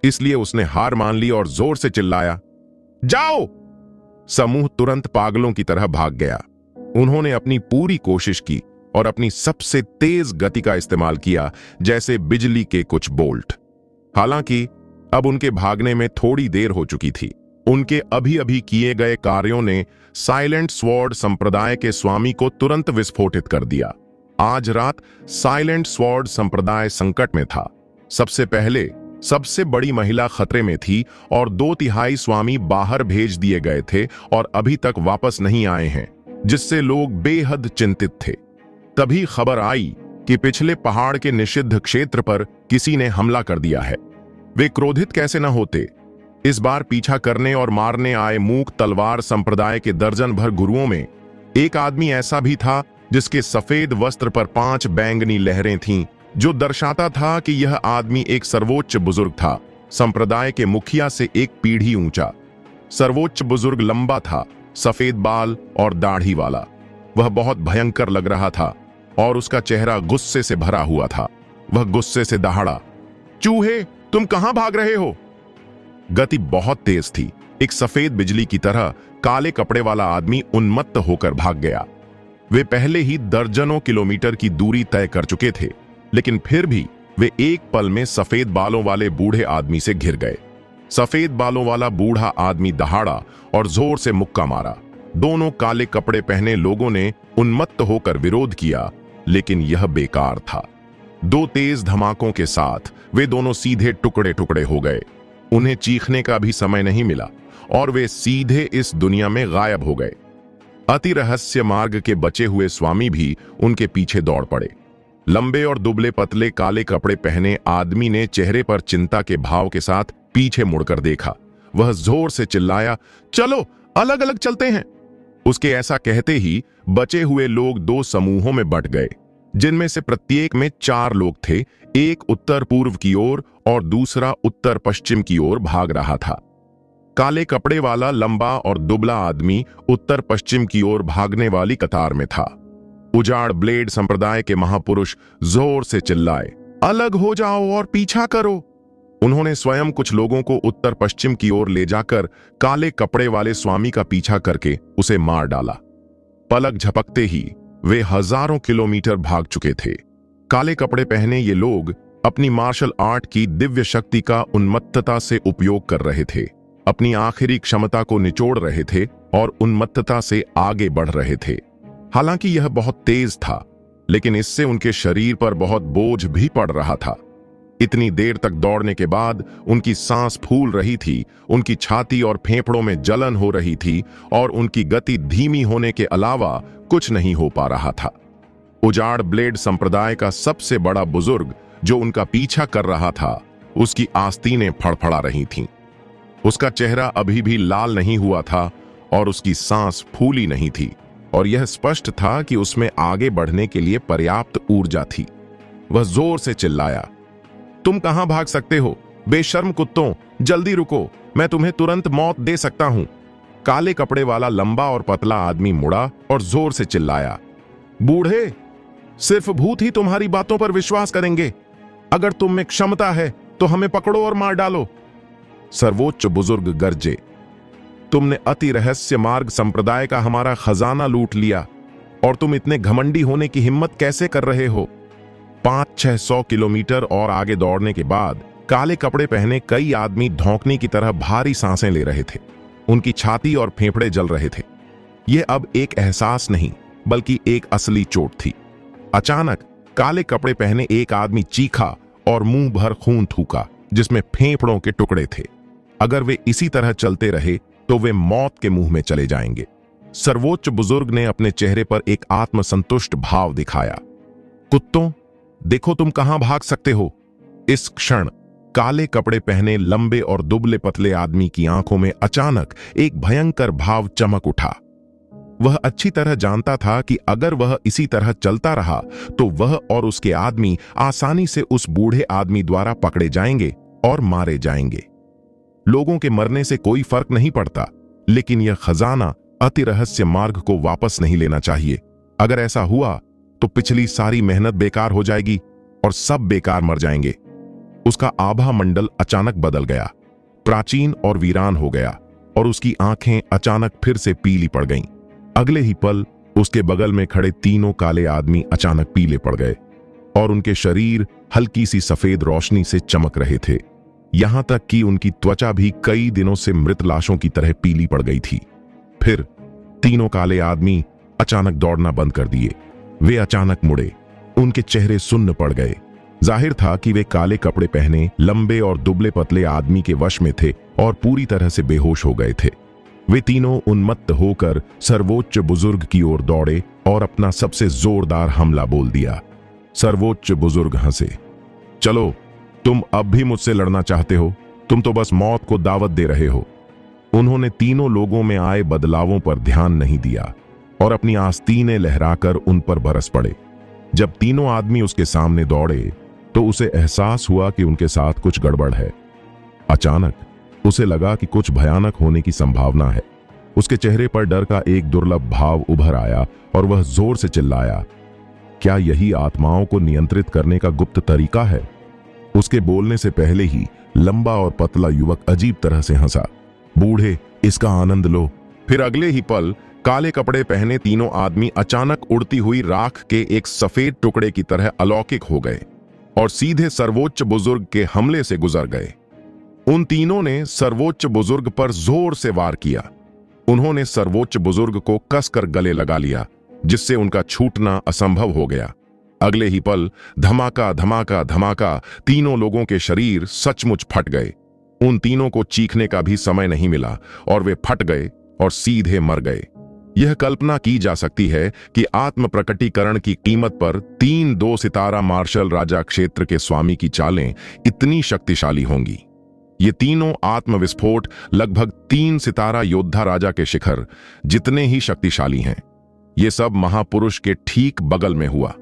इसलिए उसने हार मान ली और जोर से चिल्लाया, जाओ! समूह तुरंत पागलों की तरह भाग गया। उन्होंने अपनी पूरी कोशिश की और अपनी सबसे तेज गति का इस्तेमाल किया, जैसे बिजली के कुछ बोल्ट। हालांकि अब उनके भागने में थोड़ी देर हो चुकी थी। उनके अभी अभी किए गए कार्यों ने साइलेंट स्वॉर्ड संप्रदाय के स्वामी को तुरंत विस्फोटित कर दिया। आज रात साइलेंट स्वॉर्ड संप्रदाय संकट में था। सबसे पहले सबसे बड़ी महिला खतरे में थी और 2/3 स्वामी बाहर भेज दिए गए थे और अभी तक वापस नहीं आए हैं, जिससे लोग बेहद चिंतित थे। तभी खबर आई कि पिछले पहाड़ के निषिद्ध क्षेत्र पर किसी ने हमला कर दिया है। वे क्रोधित कैसे न होते। इस बार पीछा करने और मारने आए मूक तलवार संप्रदाय के दर्जन भर गुरुओं में एक आदमी ऐसा भी था जिसके सफेद वस्त्र पर 5 बैंगनी लहरें थीं, जो दर्शाता था कि यह आदमी एक सर्वोच्च बुजुर्ग था, संप्रदाय के मुखिया से 1 पीढ़ी ऊंचा। सर्वोच्च बुजुर्ग लंबा था, सफेद बाल और दाढ़ी वाला। वह बहुत भयंकर लग रहा था और उसका चेहरा गुस्से से भरा हुआ था। वह गुस्से से दहाड़ा, चूहे, तुम कहां भाग रहे हो? गति बहुत तेज थी। एक सफेद बिजली की तरह काले कपड़े वाला आदमी उन्मत्त होकर भाग गया। वे पहले ही दर्जनों किलोमीटर की दूरी तय कर चुके थे, लेकिन फिर भी वे एक पल में सफेद बालों वाले बूढ़े आदमी से घिर गए। सफेद बालों वाला बूढ़ा आदमी दहाड़ा और जोर से मुक्का मारा। दोनों काले कपड़े पहने लोगों ने उन्मत्त होकर विरोध किया, लेकिन यह बेकार था। 2 तेज धमाकों के साथ वे दोनों सीधे टुकड़े टुकड़े हो गए। उन्हें चीखने का भी समय नहीं मिला और वे सीधे इस दुनिया में गायब हो गए। अति रहस्य मार्ग के बचे हुए स्वामी भी उनके पीछे दौड़ पड़े। लंबे और दुबले पतले काले कपड़े पहने आदमी ने चेहरे पर चिंता के भाव के साथ पीछे मुड़कर देखा। वह जोर से चिल्लाया, चलो अलग अलग चलते हैं। उसके ऐसा कहते ही बचे हुए लोग 2 समूहों में बंट गए, जिनमें से प्रत्येक में 4 लोग थे। एक उत्तर पूर्व की ओर और दूसरा उत्तर पश्चिम की ओर भाग रहा था। काले कपड़े वाला लंबा और दुबला आदमी उत्तर पश्चिम की ओर भागने वाली कतार में था। उजाड़ ब्लेड संप्रदाय के महापुरुष जोर से चिल्लाए, अलग हो जाओ और पीछा करो। उन्होंने स्वयं कुछ लोगों को उत्तर पश्चिम की ओर ले जाकर काले कपड़े वाले स्वामी का पीछा करके उसे मार डाला। पलक झपकते ही वे हजारों किलोमीटर भाग चुके थे। काले कपड़े पहने ये लोग अपनी मार्शल आर्ट की दिव्य शक्ति का उन्मत्तता से उपयोग कर रहे थे, अपनी आखिरी क्षमता को निचोड़ रहे थे और उन्मत्तता से आगे बढ़ रहे थे। हालांकि यह बहुत तेज था, लेकिन इससे उनके शरीर पर बहुत बोझ भी पड़ रहा था। इतनी देर तक दौड़ने के बाद उनकी सांस फूल रही थी, उनकी छाती और फेफड़ों में जलन हो रही थी और उनकी गति धीमी होने के अलावा कुछ नहीं हो पा रहा था। उजाड़ ब्लेड संप्रदाय का सबसे बड़ा बुजुर्ग जो उनका पीछा कर रहा था, उसकी आस्तीनें फड़फड़ा रही थीं। उसका चेहरा अभी भी लाल नहीं हुआ था और उसकी सांस फूली नहीं थी और यह स्पष्ट था कि उसमें आगे बढ़ने के लिए पर्याप्त ऊर्जा थी। वह जोर से चिल्लाया, तुम कहां भाग सकते हो? बेशर्म कुत्तों, जल्दी रुको, मैं तुम्हें तुरंत मौत दे सकता हूं। काले कपड़े वाला लंबा और पतला आदमी मुड़ा और जोर से चिल्लाया, बूढ़े, सिर्फ भूत ही तुम्हारी बातों पर विश्वास करेंगे। अगर तुम में क्षमता है तो हमें पकड़ो और मार डालो। सर्वोच्च बुजुर्ग गरजे, तुमने अति रहस्य मार्ग संप्रदाय का हमारा खजाना लूट लिया और तुम इतने घमंडी होने की हिम्मत कैसे कर रहे हो? 500-600 किलोमीटर और आगे दौड़ने के बाद काले कपड़े पहने कई आदमी धौंकने की तरह भारी सांसें ले रहे थे। उनकी छाती और फेफड़े जल रहे थे। यह अब एक एहसास नहीं बल्कि एक असली चोट थी। अचानक काले कपड़े पहने एक आदमी चीखा और मुंह भर खून थूका जिसमें फेफड़ों के टुकड़े थे। अगर वे इसी तरह चलते रहे तो वे मौत के मुंह में चले जाएंगे। सर्वोच्च बुजुर्ग ने अपने चेहरे पर एक आत्मसंतुष्ट भाव दिखाया। कुत्तों, देखो तुम कहां भाग सकते हो। इस क्षण काले कपड़े पहने लंबे और दुबले पतले आदमी की आंखों में अचानक एक भयंकर भाव चमक उठा। वह अच्छी तरह जानता था कि अगर वह इसी तरह चलता रहा तो वह और उसके आदमी आसानी से उस बूढ़े आदमी द्वारा पकड़े जाएंगे और मारे जाएंगे। लोगों के मरने से कोई फर्क नहीं पड़ता, लेकिन यह खजाना अति रहस्य मार्ग को वापस नहीं लेना चाहिए। अगर ऐसा हुआ तो पिछली सारी मेहनत बेकार हो जाएगी और सब बेकार मर जाएंगे। उसका आभा मंडल अचानक बदल गया, प्राचीन और वीरान हो गया और उसकी आंखें अचानक फिर से पीली पड़ गईं। अगले ही पल उसके बगल में खड़े तीनों काले आदमी अचानक पीले पड़ गए और उनके शरीर हल्की सी सफेद रोशनी से चमक रहे थे, यहां तक कि उनकी त्वचा भी कई दिनों से मृत लाशों की तरह पीली पड़ गई थी। फिर तीनों काले आदमी अचानक दौड़ना बंद कर दिए। वे अचानक मुड़े, उनके चेहरे सुन्न पड़ गए। जाहिर था कि वे काले कपड़े पहने लंबे और दुबले पतले आदमी के वश में थे और पूरी तरह से बेहोश हो गए थे। वे तीनों उन्मत्त होकर सर्वोच्च बुजुर्ग की ओर दौड़े और अपना सबसे जोरदार हमला बोल दिया। सर्वोच्च बुजुर्ग हंसे, चलो, तुम अब भी मुझसे लड़ना चाहते हो? तुम तो बस मौत को दावत दे रहे हो। उन्होंने तीनों लोगों में आए बदलावों पर ध्यान नहीं दिया और अपनी आस्तीनें लहराकर उन पर बरस पड़े। जब तीनों आदमी उसके सामने दौड़े तो उसे एहसास हुआ कि उनके साथ कुछ गड़बड़ है। अचानक उसे लगा कि कुछ भयानक होने की संभावना है। उसके चेहरे पर डर का एक दुर्लभ भाव उभर आया और वह जोर से चिल्लाया, क्या यही आत्माओं को नियंत्रित करने का गुप्त तरीका है? उसके बोलने से पहले ही लंबा और पतला युवक अजीब तरह से हंसा। बूढ़े, इसका आनंद लो। फिर अगले ही पल काले कपड़े पहने तीनों आदमी अचानक उड़ती हुई राख के एक सफेद टुकड़े की तरह अलौकिक हो गए और सीधे सर्वोच्च बुजुर्ग के हमले से गुजर गए। उन तीनों ने सर्वोच्च बुजुर्ग पर जोर से वार किया। उन्होंने सर्वोच्च बुजुर्ग को कसकर गले लगा लिया, जिससे उनका छूटना असंभव हो गया। अगले ही पल धमाका धमाका धमाका तीनों लोगों के शरीर सचमुच फट गए। उन तीनों को चीखने का भी समय नहीं मिला और वे फट गए और सीधे मर गए। यह कल्पना की जा सकती है कि आत्म प्रकटीकरण की कीमत पर 3 2 सितारा मार्शल राजा क्षेत्र के स्वामी की चालें इतनी शक्तिशाली होंगी। ये तीनों आत्म विस्फोट लगभग 3 सितारा योद्धा राजा के शिखर जितने ही शक्तिशाली हैं। ये सब महापुरुष के ठीक बगल में हुआ।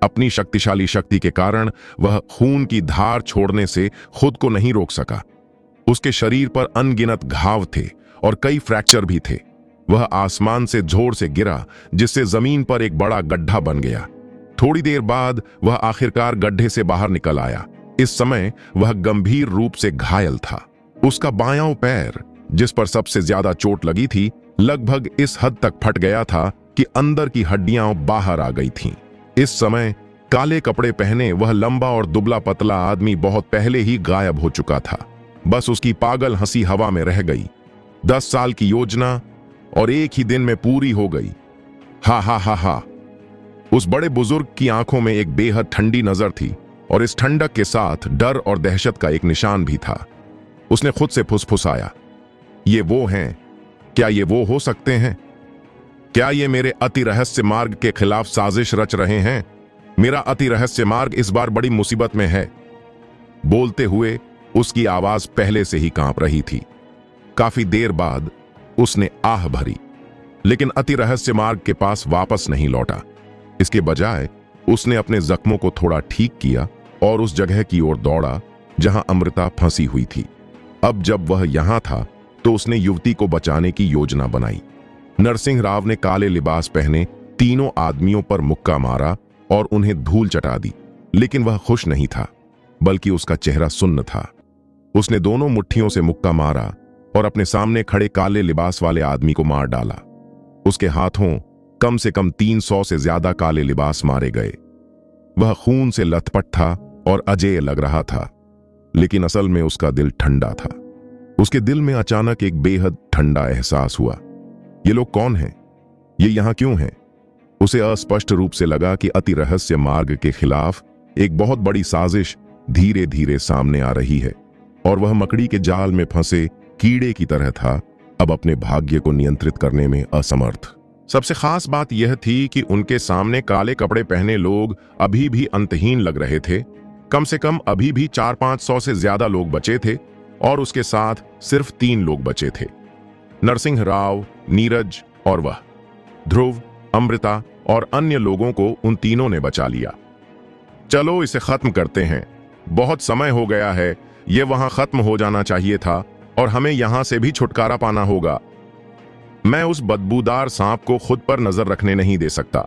अपनी शक्तिशाली शक्ति के कारण वह खून की धार छोड़ने से खुद को नहीं रोक सका। उसके शरीर पर अनगिनत घाव थे और कई फ्रैक्चर भी थे। वह आसमान से जोर से गिरा, जिससे जमीन पर एक बड़ा गड्ढा बन गया। थोड़ी देर बाद वह आखिरकार गड्ढे से बाहर निकल आया। इस समय वह गंभीर रूप से घायल था। उसका बायां पैर, जिस पर सबसे ज्यादा चोट लगी थी, लगभग इस हद तक फट गया था कि अंदर की हड्डियां बाहर आ गई थीं। इस समय काले कपड़े पहने वह लंबा और दुबला पतला आदमी बहुत पहले ही गायब हो चुका था। बस उसकी पागल हंसी हवा में रह गई। 10 साल की योजना और एक ही दिन में पूरी हो गई। हा हा हा हा। उस बड़े बुजुर्ग की आंखों में एक बेहद ठंडी नजर थी और इस ठंडक के साथ डर और दहशत का एक निशान भी था। उसने खुद से फुसफुसाया, ये वो हैं? क्या ये वो हो सकते हैं? क्या ये मेरे अति रहस्य मार्ग के खिलाफ साजिश रच रहे हैं? मेरा अति रहस्य मार्ग इस बार बड़ी मुसीबत में है। बोलते हुए उसकी आवाज पहले से ही कांप रही थी। काफी देर बाद उसने आह भरी, लेकिन अति रहस्य मार्ग के पास वापस नहीं लौटा। इसके बजाय उसने अपने जख्मों को थोड़ा ठीक किया और उस जगह की ओर दौड़ा जहां अमृता फंसी हुई थी। अब जब वह यहां था तो उसने युवती को बचाने की योजना बनाई। नरसिंह राव ने काले लिबास पहने तीनों आदमियों पर मुक्का मारा और उन्हें धूल चटा दी, लेकिन वह खुश नहीं था, बल्कि उसका चेहरा सुन्न था। उसने दोनों मुट्ठियों से मुक्का मारा और अपने सामने खड़े काले लिबास वाले आदमी को मार डाला। उसके हाथों कम से कम 300 से ज्यादा काले लिबास मारे गए। वह खून से लथपथ था और अजेय लग रहा था, लेकिन असल में उसका दिल ठंडा था। उसके दिल में अचानक एक बेहद ठंडा एहसास हुआ। ये लोग कौन हैं? ये यहां क्यों हैं? उसे अस्पष्ट रूप से लगा कि अति रहस्य मार्ग के खिलाफ एक बहुत बड़ी साजिश धीरे धीरे सामने आ रही है और वह मकड़ी के जाल में फंसे कीड़े की तरह था, अब अपने भाग्य को नियंत्रित करने में असमर्थ। सबसे खास बात यह थी कि उनके सामने काले कपड़े पहने लोग अभी भी अंतहीन लग रहे थे। कम से कम अभी भी 400-500 से ज्यादा लोग बचे थे और उसके साथ सिर्फ 3 लोग बचे थे, नरसिंह राव, नीरज और वह। ध्रुव, अमृता और अन्य लोगों को उन तीनों ने बचा लिया। चलो इसे खत्म करते हैं, बहुत समय हो गया है, ये वहां खत्म हो जाना चाहिए था और हमें यहां से भी छुटकारा पाना होगा। मैं उस बदबूदार सांप को खुद पर नजर रखने नहीं दे सकता।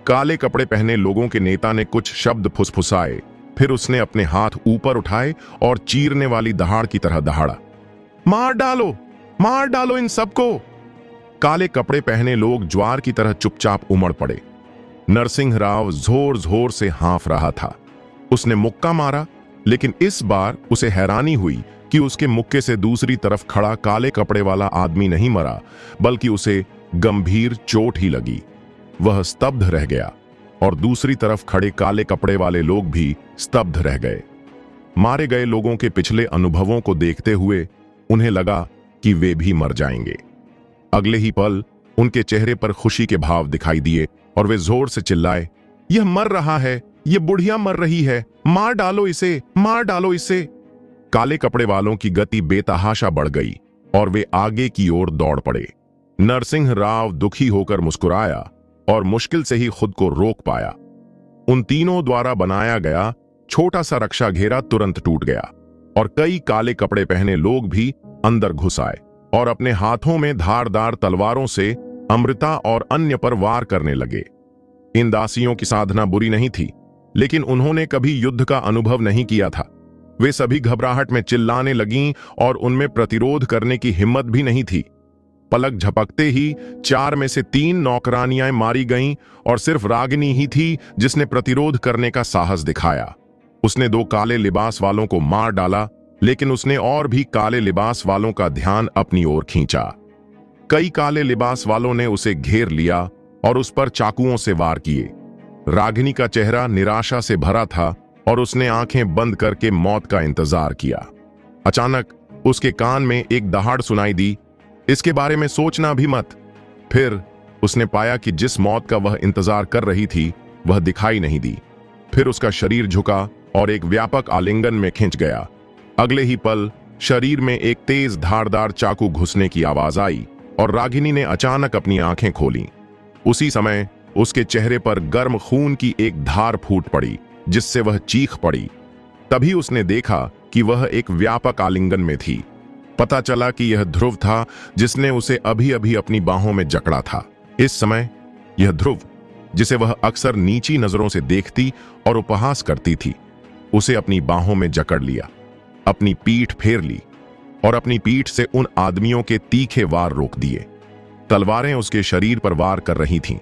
काले कपड़े पहने लोगों के नेता ने कुछ शब्द फुसफुसाए, फिर उसने अपने हाथ ऊपर उठाए और चीरने वाली दहाड़ की तरह दहाड़ा, मार डालो इन सबको। काले कपड़े पहने लोग ज्वार की तरह चुपचाप उमड़ पड़े। नरसिंह राव जोर जोर से हाँफ रहा था। उसने मुक्का मारा, लेकिन इस बार उसे हैरानी हुई कि उसके मुक्के से दूसरी तरफ खड़ा काले कपड़े वाला आदमी नहीं मरा, बल्कि उसे गंभीर चोट ही लगी। वह स्तब्ध रह गया और दूसरी तरफ खड़े काले कपड़े वाले लोग भी स्तब्ध रह गए। मारे गए लोगों के पिछले अनुभवों को देखते हुए उन्हें लगा कि वे भी मर जाएंगे। अगले ही पल उनके चेहरे पर खुशी के भाव दिखाई दिए और वे जोर से चिल्लाए, यह मर रहा है, यह बुढ़िया मर रही है, मार डालो इसे, मार डालो इसे। काले कपड़े वालों की गति बेतहाशा बढ़ गई और वे आगे की ओर दौड़ पड़े। नरसिंह राव दुखी होकर मुस्कुराया और मुश्किल से ही खुद को रोक पाया। उन तीनों द्वारा बनाया गया छोटा सा रक्षा घेरा तुरंत टूट गया और कई काले कपड़े पहने लोग भी अंदर घुस आए और अपने हाथों में धारदार तलवारों से अमृता और अन्य पर वार करने लगे। इन दासियों की साधना बुरी नहीं थी, लेकिन उन्होंने कभी युद्ध का अनुभव नहीं किया था। वे सभी घबराहट में चिल्लाने लगीं और उनमें प्रतिरोध करने की हिम्मत भी नहीं थी। पलक झपकते ही 4 में से 3 नौकरानियां मारी गईं और सिर्फ रागिनी ही थी जिसने प्रतिरोध करने का साहस दिखाया। उसने 2 काले लिबास वालों को मार डाला, लेकिन उसने और भी काले लिबास वालों का ध्यान अपनी ओर खींचा। कई काले लिबास वालों ने उसे घेर लिया और उस पर चाकुओं से वार किए। रागिनी का चेहरा निराशा से भरा था और उसने आंखें बंद करके मौत का इंतजार किया। अचानक उसके कान में एक दहाड़ सुनाई दी, इसके बारे में सोचना भी मत। फिर उसने पाया कि जिस मौत का वह इंतजार कर रही थी वह दिखाई नहीं दी। फिर उसका शरीर झुका और एक व्यापक आलिंगन में खिंच गया। अगले ही पल शरीर में एक तेज धारदार चाकू घुसने की आवाज आई और रागिनी ने अचानक अपनी आंखें खोलीं। उसी समय उसके चेहरे पर गर्म खून की एक धार फूट पड़ी, जिससे वह चीख पड़ी। तभी उसने देखा कि वह एक व्यापक आलिंगन में थी। पता चला कि यह ध्रुव था, जिसने उसे अभी अभी अपनी बाहों में जकड़ा था। इस समय यह ध्रुव, जिसे वह अक्सर नीची नजरों से देखती और उपहास करती थी, उसे अपनी बाहों में जकड़ लिया, अपनी पीठ फेर ली और अपनी पीठ से उन आदमियों के तीखे वार रोक दिए। तलवारें उसके शरीर पर वार कर रही थीं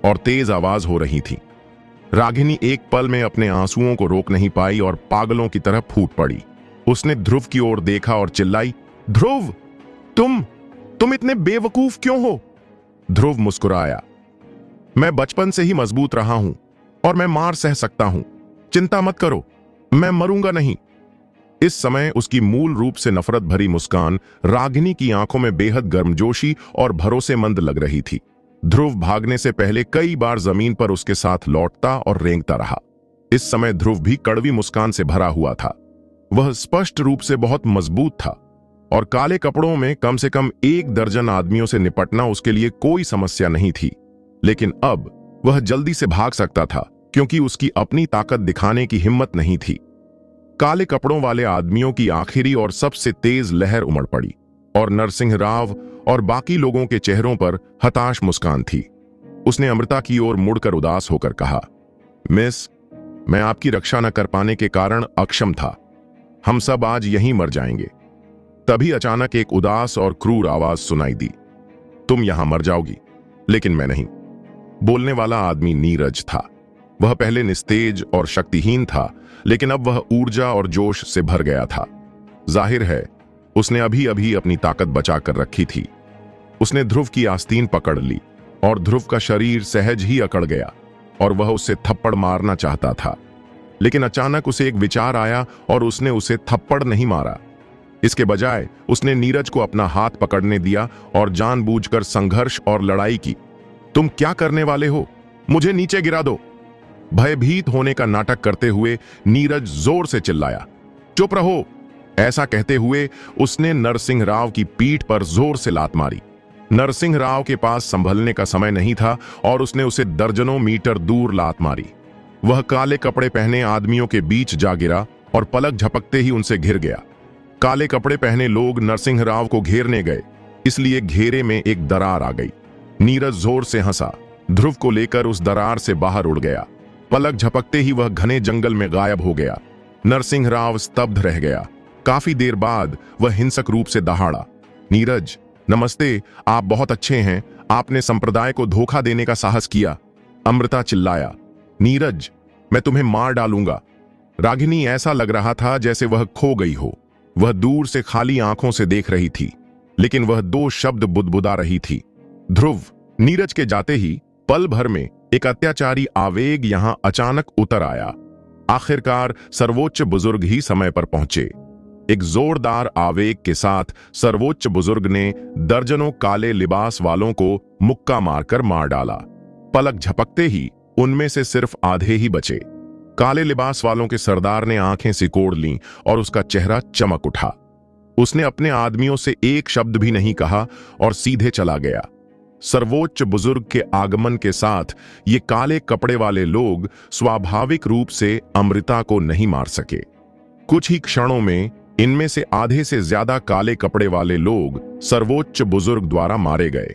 और तेज आवाज हो रही थी। रागिनी एक पल में अपने आंसुओं को रोक नहीं पाई और पागलों की तरह फूट पड़ी। उसने ध्रुव की ओर देखा और चिल्लाई, ध्रुव, तुम इतने बेवकूफ क्यों हो? ध्रुव मुस्कुराया, मैं बचपन से ही मजबूत रहा हूं और मैं मार सह सकता हूं, चिंता मत करो, मैं मरूंगा नहीं। इस समय उसकी मूल रूप से नफरत भरी मुस्कान रागिनी की आंखों में बेहद गर्मजोशी और भरोसेमंद लग रही थी। ध्रुव भागने से पहले कई बार जमीन पर उसके साथ लौटता और रेंगता रहा। इस समय ध्रुव भी कड़वी मुस्कान से भरा हुआ था। वह स्पष्ट रूप से बहुत मजबूत था और काले कपड़ों में कम से कम 1 दर्जन आदमियों से निपटना उसके लिए कोई समस्या नहीं थी। लेकिन अब वह जल्दी से भाग सकता था क्योंकि उसकी अपनी ताकत दिखाने की हिम्मत नहीं थी। काले कपड़ों वाले आदमियों की आखिरी और सबसे तेज लहर उमड़ पड़ी और नरसिंह राव और बाकी लोगों के चेहरों पर हताश मुस्कान थी। उसने अमृता की ओर मुड़कर उदास होकर कहा, मिस, मैं आपकी रक्षा न कर पाने के कारण अक्षम था। हम सब आज यहीं मर जाएंगे। तभी अचानक एक उदास और क्रूर आवाज सुनाई दी, तुम यहां मर जाओगी, लेकिन मैं नहीं। बोलने वाला आदमी नीरज था। वह पहले निस्तेज और शक्तिहीन था, लेकिन अब वह ऊर्जा और जोश से भर गया था। जाहिर है उसने अभी अभी अपनी ताकत बचा कर रखी थी। उसने ध्रुव की आस्तीन पकड़ ली और ध्रुव का शरीर सहज ही अकड़ गया और वह उसे थप्पड़ मारना चाहता था। लेकिन अचानक उसे एक विचार आया और उसने उसे थप्पड़ नहीं मारा। इसके बजाय उसने नीरज को अपना हाथ पकड़ने दिया और जानबूझकर संघर्ष और लड़ाई की। तुम क्या करने वाले हो? मुझे नीचे गिरा दो। भयभीत होने का नाटक करते हुए नीरज जोर से चिल्लाया, चुप रहो। ऐसा कहते हुए उसने नरसिंह राव की पीठ पर जोर से लात मारी। नरसिंह राव के पास संभलने का समय नहीं था और उसने उसे दर्जनों मीटर दूर लात मारी। वह काले कपड़े पहने आदमियों के बीच जा गिरा और पलक झपकते ही उनसे घिर गया। काले कपड़े पहने लोग नरसिंह राव को घेरने गए, इसलिए घेरे में एक दरार आ गई। नीरज जोर से हंसा। ध्रुव को लेकर उस दरार से बाहर उड़ गया। पलक झपकते ही वह घने जंगल में गायब हो गया। नरसिंह राव स्तब्ध रह गया। काफी देर बाद वह हिंसक रूप से दहाड़ा, नीरज, नमस्ते, आप बहुत अच्छे हैं। आपने संप्रदाय को धोखा देने का साहस किया। अमृता चिल्लाया, नीरज, मैं तुम्हें मार डालूंगा। रागिनी ऐसा लग रहा था जैसे वह खो गई हो। वह दूर से खाली आंखों से देख रही थी, लेकिन वह 2 शब्द बुदबुदा रही थी, ध्रुव। नीरज के जाते ही पल भर में एक अत्याचारी आवेग यहां अचानक उतर आया। आखिरकार सर्वोच्च बुजुर्ग ही समय पर पहुंचे। एक जोरदार आवेग के साथ सर्वोच्च बुजुर्ग ने दर्जनों काले लिबास वालों को मुक्का मारकर मार डाला। पलक झपकते ही उनमें से सिर्फ आधे ही बचे। काले लिबास वालों के सरदार ने आंखें सिकोड़ लीं और उसका चेहरा चमक उठा। उसने अपने आदमियों से एक शब्द भी नहीं कहा और सीधे चला गया। सर्वोच्च बुजुर्ग के आगमन के साथ ये काले कपड़े वाले लोग स्वाभाविक रूप से अमृता को नहीं मार सके। कुछ ही क्षणों में इनमें से आधे से ज्यादा काले कपड़े वाले लोग सर्वोच्च बुजुर्ग द्वारा मारे गए।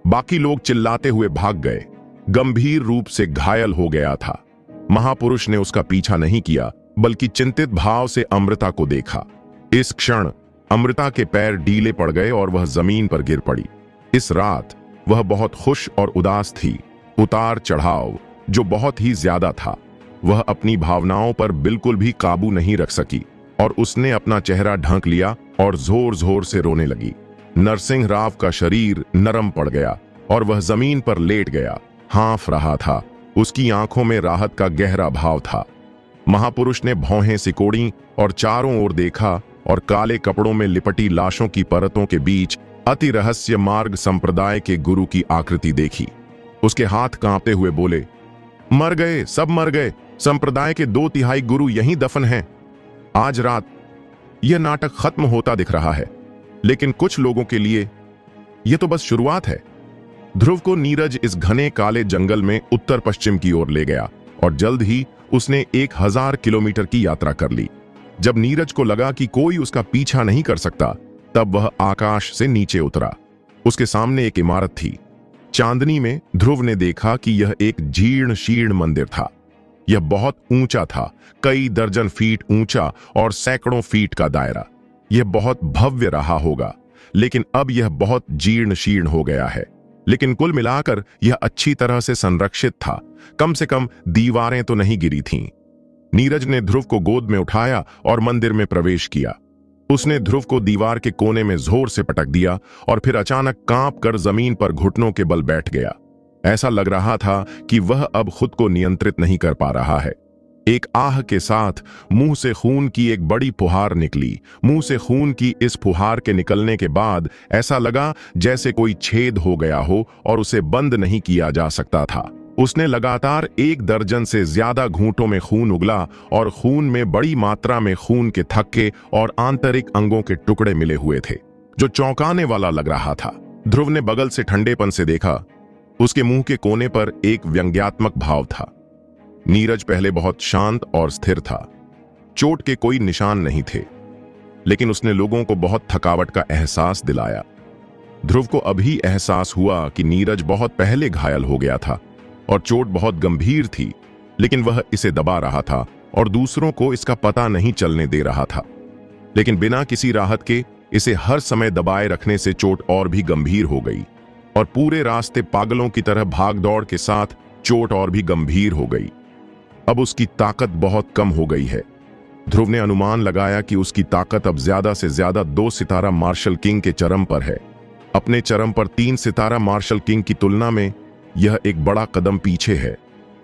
बाकी लोग चिल्लाते हुए भाग गए। गंभीर रूप से घायल हो गया था। महापुरुष ने उसका पीछा नहीं किया, बल्कि चिंतित भाव से अमृता को देखा। इस क्षण अमृता के पैर ढीले पड़ गए और वह जमीन पर गिर पड़ी। इस रात वह बहुत खुश और उदास थी। उतार चढ़ाव जो बहुत ही ज्यादा था। वह अपनी भावनाओं पर बिल्कुल भी काबू नहीं रख सकी और उसने अपना चेहरा ढक लिया और जोर जोर से रोने लगी। नरसिंह राव का शरीर नरम पड़ गया और वह जमीन पर लेट गया, हाँफ रहा था। उसकी आंखों में राहत का गहरा भाव था। महापुरुष ने भौहें सिकोड़ी और चारों ओर देखा और काले कपड़ों में लिपटी लाशों की परतों के बीच अति रहस्य मार्ग संप्रदाय के गुरु की आकृति देखी। उसके हाथ कांपते हुए बोले, मर गए, सब मर गए। संप्रदाय के 2/3 गुरु यहीं दफन हैं। आज रात यह नाटक खत्म होता दिख रहा है, लेकिन कुछ लोगों के लिए यह तो बस शुरुआत है। ध्रुव को नीरज इस घने काले जंगल में उत्तर पश्चिम की ओर ले गया और जल्द ही उसने 1000 किलोमीटर की यात्रा कर ली। जब नीरज को लगा कि कोई उसका पीछा नहीं कर सकता, तब वह आकाश से नीचे उतरा। उसके सामने एक इमारत थी। चांदनी में ध्रुव ने देखा कि यह एक जीर्ण शीर्ण मंदिर था। यह बहुत ऊंचा था, कई दर्जन फीट ऊंचा और सैकड़ों फीट का दायरा। यह बहुत भव्य रहा होगा, लेकिन अब यह बहुत जीर्ण शीर्ण हो गया है। लेकिन कुल मिलाकर यह अच्छी तरह से संरक्षित था। कम से कम दीवारें तो नहीं गिरी थीं। नीरज ने ध्रुव को गोद में उठाया और मंदिर में प्रवेश किया। उसने ध्रुव को दीवार के कोने में जोर से पटक दिया और फिर अचानक कांप कर जमीन पर घुटनों के बल बैठ गया। ऐसा लग रहा था कि वह अब खुद को नियंत्रित नहीं कर पा रहा है। एक आह के साथ मुंह से खून की एक बड़ी फुहार निकली। मुंह से खून की इस फुहार के निकलने के बाद ऐसा लगा जैसे कोई छेद हो गया हो और उसे बंद नहीं किया जा सकता था। उसने लगातार 1 दर्जन से ज्यादा घूंटों में खून उगला और खून में बड़ी मात्रा में खून के थक्के और आंतरिक अंगों के टुकड़े मिले हुए थे, जो चौंकाने वाला लग रहा था। ध्रुव ने बगल से ठंडेपन से देखा। उसके मुंह के कोने पर एक व्यंग्यात्मक भाव था। नीरज पहले बहुत शांत और स्थिर था। चोट के कोई निशान नहीं थे, लेकिन उसने लोगों को बहुत थकावट का एहसास दिलाया। ध्रुव को अभी एहसास हुआ कि नीरज बहुत पहले घायल हो गया था और चोट बहुत गंभीर थी, लेकिन वह इसे दबा रहा था और दूसरों को इसका पता नहीं चलने दे रहा था। लेकिन बिना किसी राहत के इसे हर समय दबाए रखने से चोट और भी गंभीर हो गई और पूरे रास्ते पागलों की तरह भागदौड़ के साथ चोट और भी गंभीर हो गई। अब उसकी ताकत बहुत कम हो गई है। ध्रुव ने अनुमान लगाया कि उसकी ताकत अब ज्यादा से ज्यादा 2 सितारा मार्शल किंग के चरम पर है। अपने चरम पर 3 सितारा मार्शल किंग की तुलना में यह एक बड़ा कदम पीछे है।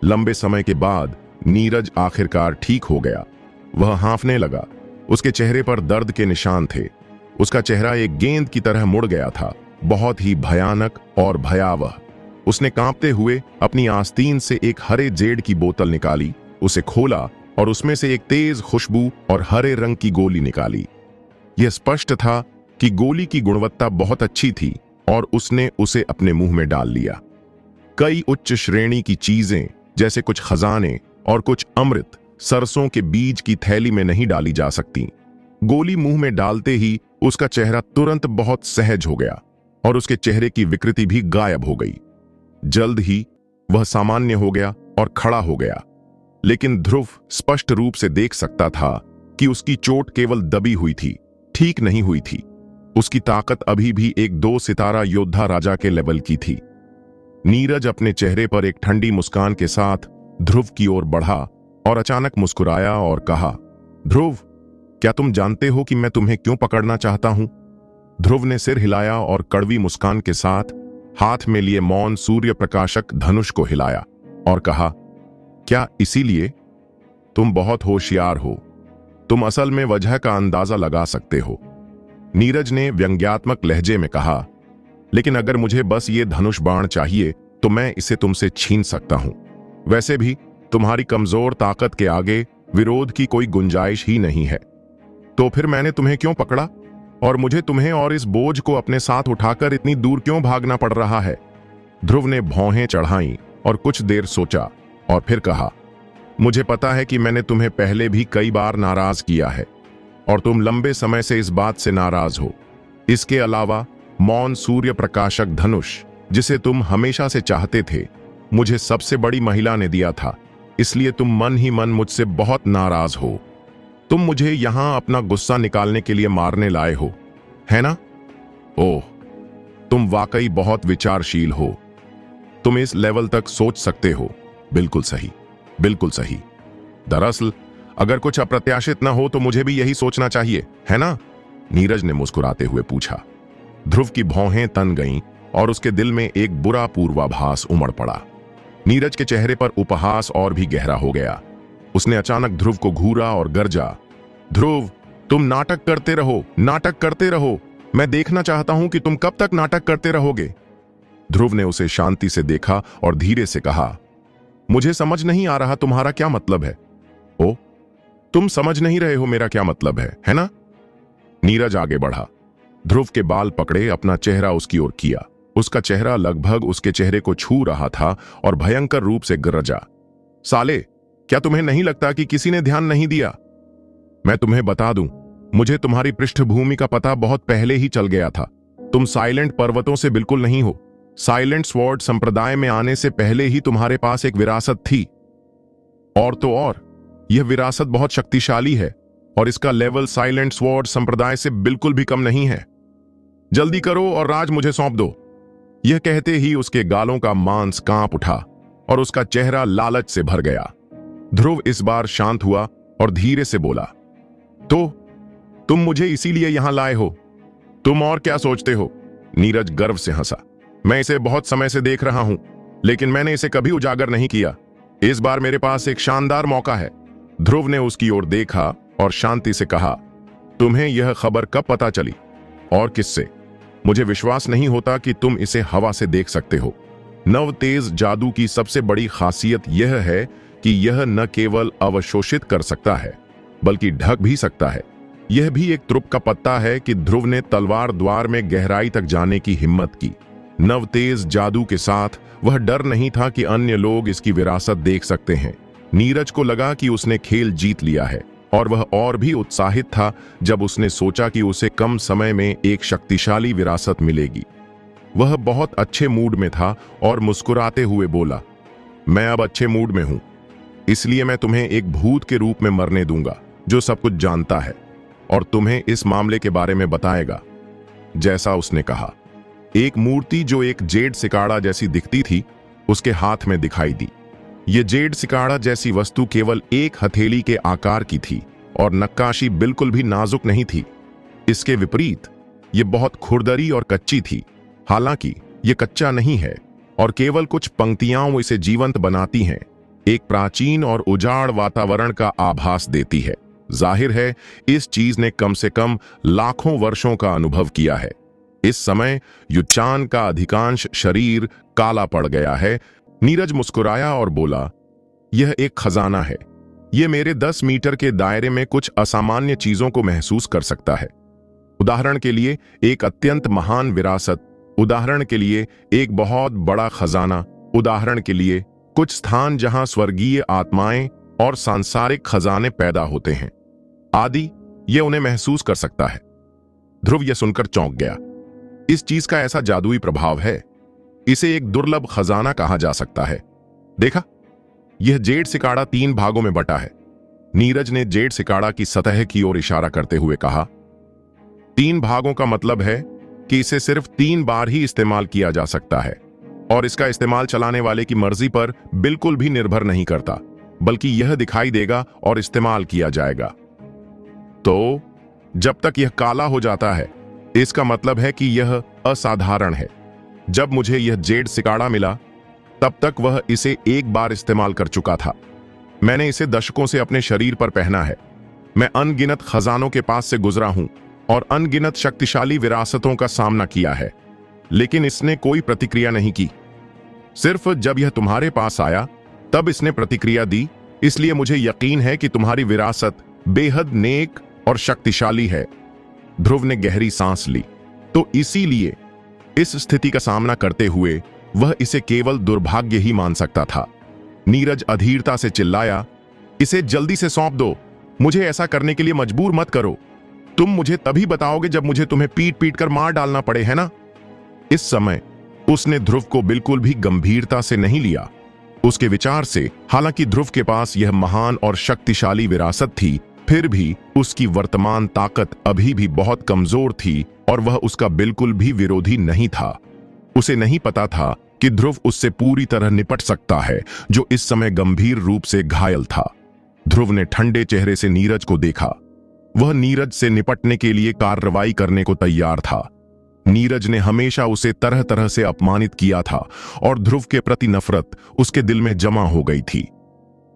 लंबे समय के बाद नीरज आखिरकार ठीक हो गया। वह हाँफने लगा। उसके चेहरे पर दर्द के निशान थे। उसका चेहरा एक गेंद की तरह मुड़ गया था, बहुत ही भयानक और भयावह। उसने कांपते हुए अपनी आस्तीन से एक हरे जेड की बोतल निकाली, उसे खोला और उसमें से एक तेज खुशबू और हरे रंग की गोली निकाली। यह स्पष्ट था कि गोली की गुणवत्ता बहुत अच्छी थी और उसने उसे अपने मुंह में डाल लिया। कई उच्च श्रेणी की चीजें जैसे कुछ खजाने और कुछ अमृत सरसों के बीज की थैली में नहीं डाली जा सकती। गोली मुंह में डालते ही उसका चेहरा तुरंत बहुत सहज हो गया और उसके चेहरे की विकृति भी गायब हो गई। जल्द ही वह सामान्य हो गया और खड़ा हो गया, लेकिन ध्रुव स्पष्ट रूप से देख सकता था कि उसकी चोट केवल दबी हुई थी, ठीक नहीं हुई थी। उसकी ताकत अभी भी एक 2 सितारा योद्धा राजा के लेवल की थी। नीरज अपने चेहरे पर एक ठंडी मुस्कान के साथ ध्रुव की ओर बढ़ा और अचानक मुस्कुराया और कहा, ध्रुव, क्या तुम जानते हो कि मैं तुम्हें क्यों पकड़ना चाहता हूं? ध्रुव ने सिर हिलाया और कड़वी मुस्कान के साथ हाथ में लिए मौन सूर्य प्रकाशक धनुष को हिलाया और कहा, क्या इसीलिए? तुम बहुत होशियार हो। तुम असल में वजह का अंदाजा लगा सकते हो। नीरज ने व्यंग्यात्मक लहजे में कहा, लेकिन अगर मुझे बस ये धनुष बाण चाहिए तो मैं इसे तुमसे छीन सकता हूं। वैसे भी तुम्हारी कमजोर ताकत के आगे विरोध की कोई गुंजाइश ही नहीं है। तो फिर मैंने तुम्हें क्यों पकड़ा और मुझे तुम्हें और इस बोझ को अपने साथ उठाकर इतनी दूर क्यों भागना पड़ रहा है? ध्रुव ने भौहें चढ़ाईं और कुछ देर सोचा और फिर कहा, मुझे पता है कि मैंने तुम्हें पहले भी कई बार नाराज किया है और तुम लंबे समय से इस बात से नाराज हो। इसके अलावा मौन सूर्य प्रकाशक धनुष, जिसे तुम हमेशा से चाहते थे, मुझे सबसे बड़ी महिला ने दिया था, इसलिए तुम मन ही मन मुझसे बहुत नाराज हो। तुम मुझे यहां अपना गुस्सा निकालने के लिए मारने लाए हो, है ना? ओह, तुम वाकई बहुत विचारशील हो। तुम इस लेवल तक सोच सकते हो। बिल्कुल सही, बिल्कुल सही। दरअसल अगर कुछ अप्रत्याशित न हो तो मुझे भी यही सोचना चाहिए, है ना? नीरज ने मुस्कुराते हुए पूछा। ध्रुव की भौहें तन गईं और उसके दिल में एक बुरा पूर्वाभास उमड़ पड़ा। नीरज के चेहरे पर उपहास और भी गहरा हो गया। उसने अचानक ध्रुव को घूरा और गरजा, ध्रुव, तुम नाटक करते रहो, नाटक करते रहो। मैं देखना चाहता हूं कि तुम कब तक नाटक करते रहोगे। ध्रुव ने उसे शांति से देखा और धीरे से कहा, मुझे समझ नहीं आ रहा तुम्हारा क्या मतलब है। ओ, तुम समझ नहीं रहे हो मेरा क्या मतलब है ना? नीरज आगे बढ़ा, ध्रुव के बाल पकड़े, अपना चेहरा उसकी ओर किया। उसका चेहरा लगभग उसके चेहरे को छू रहा था और भयंकर रूप से गरजा, साले, क्या तुम्हें नहीं लगता कि किसी ने ध्यान नहीं दिया? मैं तुम्हें बता दूं, मुझे तुम्हारी पृष्ठभूमि का पता बहुत पहले ही चल गया था। तुम साइलेंट पर्वतों से बिल्कुल नहीं हो। साइलेंट स्वॉर्ड संप्रदाय में आने से पहले ही तुम्हारे पास एक विरासत थी। और तो और, यह विरासत बहुत शक्तिशाली है और इसका लेवल साइलेंट स्वॉर्ड संप्रदाय से बिल्कुल भी कम नहीं है। जल्दी करो और राज मुझे सौंप दो। यह कहते ही उसके गालों का मांस कांप उठा और उसका चेहरा लालच से भर गया। ध्रुव इस बार शांत हुआ और धीरे से बोला, तो तुम मुझे इसीलिए यहां लाए हो? तुम और क्या सोचते हो? नीरज गर्व से हंसा, मैं इसे बहुत समय से देख रहा हूं, लेकिन मैंने इसे कभी उजागर नहीं किया। इस बार मेरे पास एक शानदार मौका है। ध्रुव ने उसकी ओर देखा और शांति से कहा, तुम्हें यह खबर कब पता चली और किससे? मुझे विश्वास नहीं होता कि तुम इसे हवा से देख सकते हो। नवतेज जादू की सबसे बड़ी खासियत यह है कि यह न केवल अवशोषित कर सकता है बल्कि ढक भी सकता है। यह भी एक तुरुप का पत्ता है कि ध्रुव ने तलवार द्वार में गहराई तक जाने की हिम्मत की। नवतेज जादू के साथ वह डर नहीं था कि अन्य लोग इसकी विरासत देख सकते हैं। नीरज को लगा कि उसने खेल जीत लिया है और वह और भी उत्साहित था जब उसने सोचा कि उसे कम समय में एक शक्तिशाली विरासत मिलेगी। वह बहुत अच्छे मूड में था और मुस्कुराते हुए बोला, मैं अब अच्छे मूड में हूं, इसलिए मैं तुम्हें एक भूत के रूप में मरने दूंगा जो सब कुछ जानता है और तुम्हें इस मामले के बारे में बताएगा। जैसा उसने कहा, एक मूर्ति जो एक जेड सिकाड़ा जैसी दिखती थी उसके हाथ में दिखाई दी। ये जेड सिकाड़ा जैसी वस्तु केवल एक हथेली के आकार की थी और नक्काशी बिल्कुल भी नाजुक नहीं थी। इसके विपरीत ये बहुत खुरदरी और कच्ची थी। हालांकि ये कच्चा नहीं है और केवल कुछ पंक्तियां इसे जीवंत बनाती हैं, एक प्राचीन और उजाड़ वातावरण का आभास देती है। जाहिर है इस चीज ने कम से कम लाखों वर्षों का अनुभव किया है। इस समय युचान का अधिकांश शरीर काला पड़ गया है। नीरज मुस्कुराया और बोला, यह एक खजाना है। यह मेरे 10 मीटर के दायरे में कुछ असामान्य चीजों को महसूस कर सकता है। उदाहरण के लिए एक अत्यंत महान विरासत, उदाहरण के लिए एक बहुत बड़ा खजाना, उदाहरण के लिए कुछ स्थान जहां स्वर्गीय आत्माएं और सांसारिक खजाने पैदा होते हैं आदि। यह उन्हें महसूस कर सकता है। ध्रुव यह सुनकर चौंक गया। इस चीज का ऐसा जादुई प्रभाव है, इसे एक दुर्लभ खजाना कहा जा सकता है। देखा, यह जेड सिकाड़ा 3 भागों में बटा है। नीरज ने जेड सिकाड़ा की सतह की ओर इशारा करते हुए कहा, 3 भागों का मतलब है कि इसे सिर्फ 3 बार ही इस्तेमाल किया जा सकता है और इसका इस्तेमाल चलाने वाले की मर्जी पर बिल्कुल भी निर्भर नहीं करता, बल्कि यह दिखाई देगा और इस्तेमाल किया जाएगा। तो जब तक यह काला हो जाता है इसका मतलब है कि यह असाधारण है। जब मुझे यह जेड सिकाड़ा मिला तब तक वह इसे एक बार इस्तेमाल कर चुका था। मैंने इसे दशकों से अपने शरीर पर पहना है। मैं अनगिनत खजानों के पास से गुजरा हूं और अनगिनत शक्तिशाली विरासतों का सामना किया है, लेकिन इसने कोई प्रतिक्रिया नहीं की। सिर्फ जब यह तुम्हारे पास आया तब इसने प्रतिक्रिया दी। इसलिए मुझे यकीन है कि तुम्हारी विरासत बेहद नेक और शक्तिशाली है। ध्रुव ने गहरी सांस ली। तो इसीलिए इस स्थिति का सामना करते हुए वह इसे केवल दुर्भाग्य ही मान सकता था। नीरज अधीरता से चिल्लाया, इसे जल्दी से सौंप दो, मुझे ऐसा करने के लिए मजबूर मत करो। तुम मुझे तभी बताओगे जब मुझे तुम्हें पीट पीट कर मार डालना पड़े, है ना? इस समय उसने ध्रुव को बिल्कुल भी गंभीरता से नहीं लिया। उसके विचार से हालांकि ध्रुव के पास यह महान और शक्तिशाली विरासत थी, फिर भी उसकी वर्तमान ताकत अभी भी बहुत कमजोर थी और वह उसका बिल्कुल भी विरोधी नहीं था। उसे नहीं पता था कि ध्रुव उससे पूरी तरह निपट सकता है, जो इस समय गंभीर रूप से घायल था। ध्रुव ने ठंडे चेहरे से नीरज को देखा। वह नीरज से निपटने के लिए कार्रवाई करने को तैयार था। नीरज ने हमेशा उसे तरह तरह से अपमानित किया था और ध्रुव के प्रति नफरत उसके दिल में जमा हो गई थी।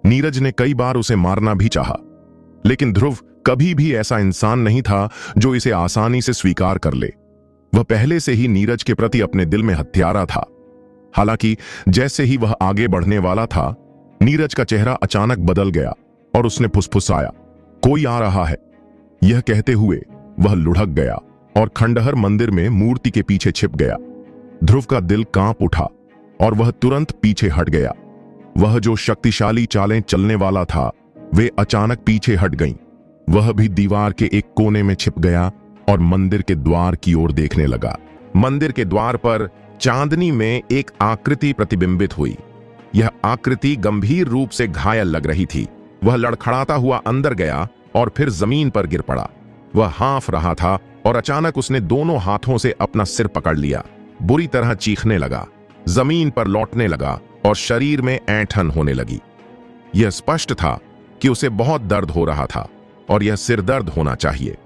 नीरज ने कई बार उसे मारना भी चाहा, लेकिन ध्रुव कभी भी ऐसा इंसान नहीं था जो इसे आसानी से स्वीकार कर ले। वह पहले से ही नीरज के प्रति अपने दिल में हत्यारा था। हालांकि जैसे ही वह आगे बढ़ने वाला था, नीरज का चेहरा अचानक बदल गया और उसने फुसफुसाया, कोई आ रहा है। यह कहते हुए वह लुढ़क गया और खंडहर मंदिर में मूर्ति के पीछे छिप गया। ध्रुव का दिल कांप उठा और वह तुरंत पीछे हट गया। वह जो शक्तिशाली चालें चलने वाला था वे अचानक पीछे हट गईं। वह भी दीवार के एक कोने में छिप गया और मंदिर के द्वार की ओर देखने लगा। मंदिर के द्वार पर चांदनी में एक आकृति प्रतिबिंबित हुई। यह आकृति गंभीर रूप से घायल लग रही थी। वह लड़खड़ाता हुआ अंदर गया और फिर जमीन पर गिर पड़ा। वह हाँफ रहा था और अचानक उसने दोनों हाथों से अपना सिर पकड़ लिया, बुरी तरह चीखने लगा, जमीन पर लौटने लगा और शरीर में ऐंठन होने लगी। यह स्पष्ट था कि उसे बहुत दर्द हो रहा था और यह सिर दर्द होना चाहिए।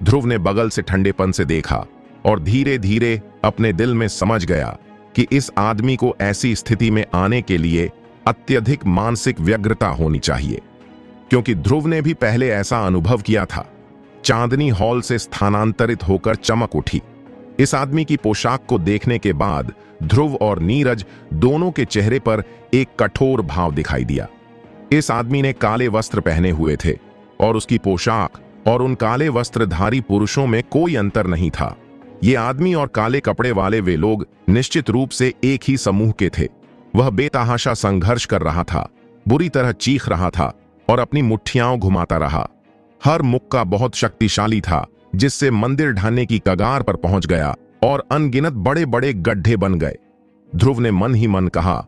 ध्रुव ने बगल से ठंडेपन से देखा और धीरे धीरे अपने दिल में समझ गया कि इस आदमी को ऐसी स्थिति में आने के लिए अत्यधिक मानसिक व्यग्रता होनी चाहिए। क्योंकि ध्रुव ने भी पहले ऐसा अनुभव किया था। चांदनी हॉल से स्थानांतरित होकर चमक उठी। इस आदमी की पोशाक को देखने के बाद ध्रुव और नीरज दोनों के चेहरे पर एक कठोर भाव दिखाई दिया। इस आदमी ने काले वस्त्र पहने हुए थे और उसकी पोशाक और उन काले वस्त्रधारी पुरुषों में कोई अंतर नहीं था। ये आदमी और काले कपड़े वाले वे लोग निश्चित रूप से एक ही समूह के थे। वह बेतहाशा संघर्ष कर रहा था, बुरी तरह चीख रहा था और अपनी मुट्ठियां घुमाता रहा। हर मुक्का बहुत शक्तिशाली था, जिससे मंदिर ढाने की कगार पर पहुंच गया और अनगिनत बड़े बड़े गड्ढे बन गए। ध्रुव ने मन ही मन कहा,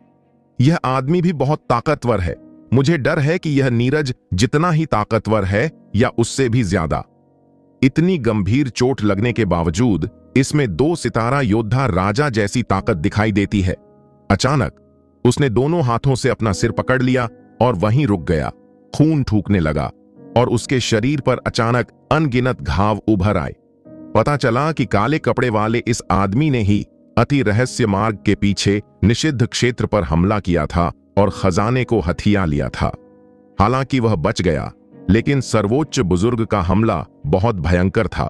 यह आदमी भी बहुत ताकतवर है। मुझे डर है कि यह नीरज जितना ही ताकतवर है या उससे भी ज्यादा। इतनी गंभीर चोट लगने के बावजूद इसमें 2 सितारा योद्धा राजा जैसी ताकत दिखाई देती है। अचानक उसने दोनों हाथों से अपना सिर पकड़ लिया और वहीं रुक गया। खून थूकने लगा और उसके शरीर पर अचानक अनगिनत घाव उभर आए। पता चला कि काले कपड़े वाले इस आदमी ने ही अति रहस्य मार्ग के पीछे निषिद्ध क्षेत्र पर हमला किया था और खजाने को हथिया लिया था। हालांकि वह बच गया, लेकिन सर्वोच्च बुजुर्ग का हमला बहुत भयंकर था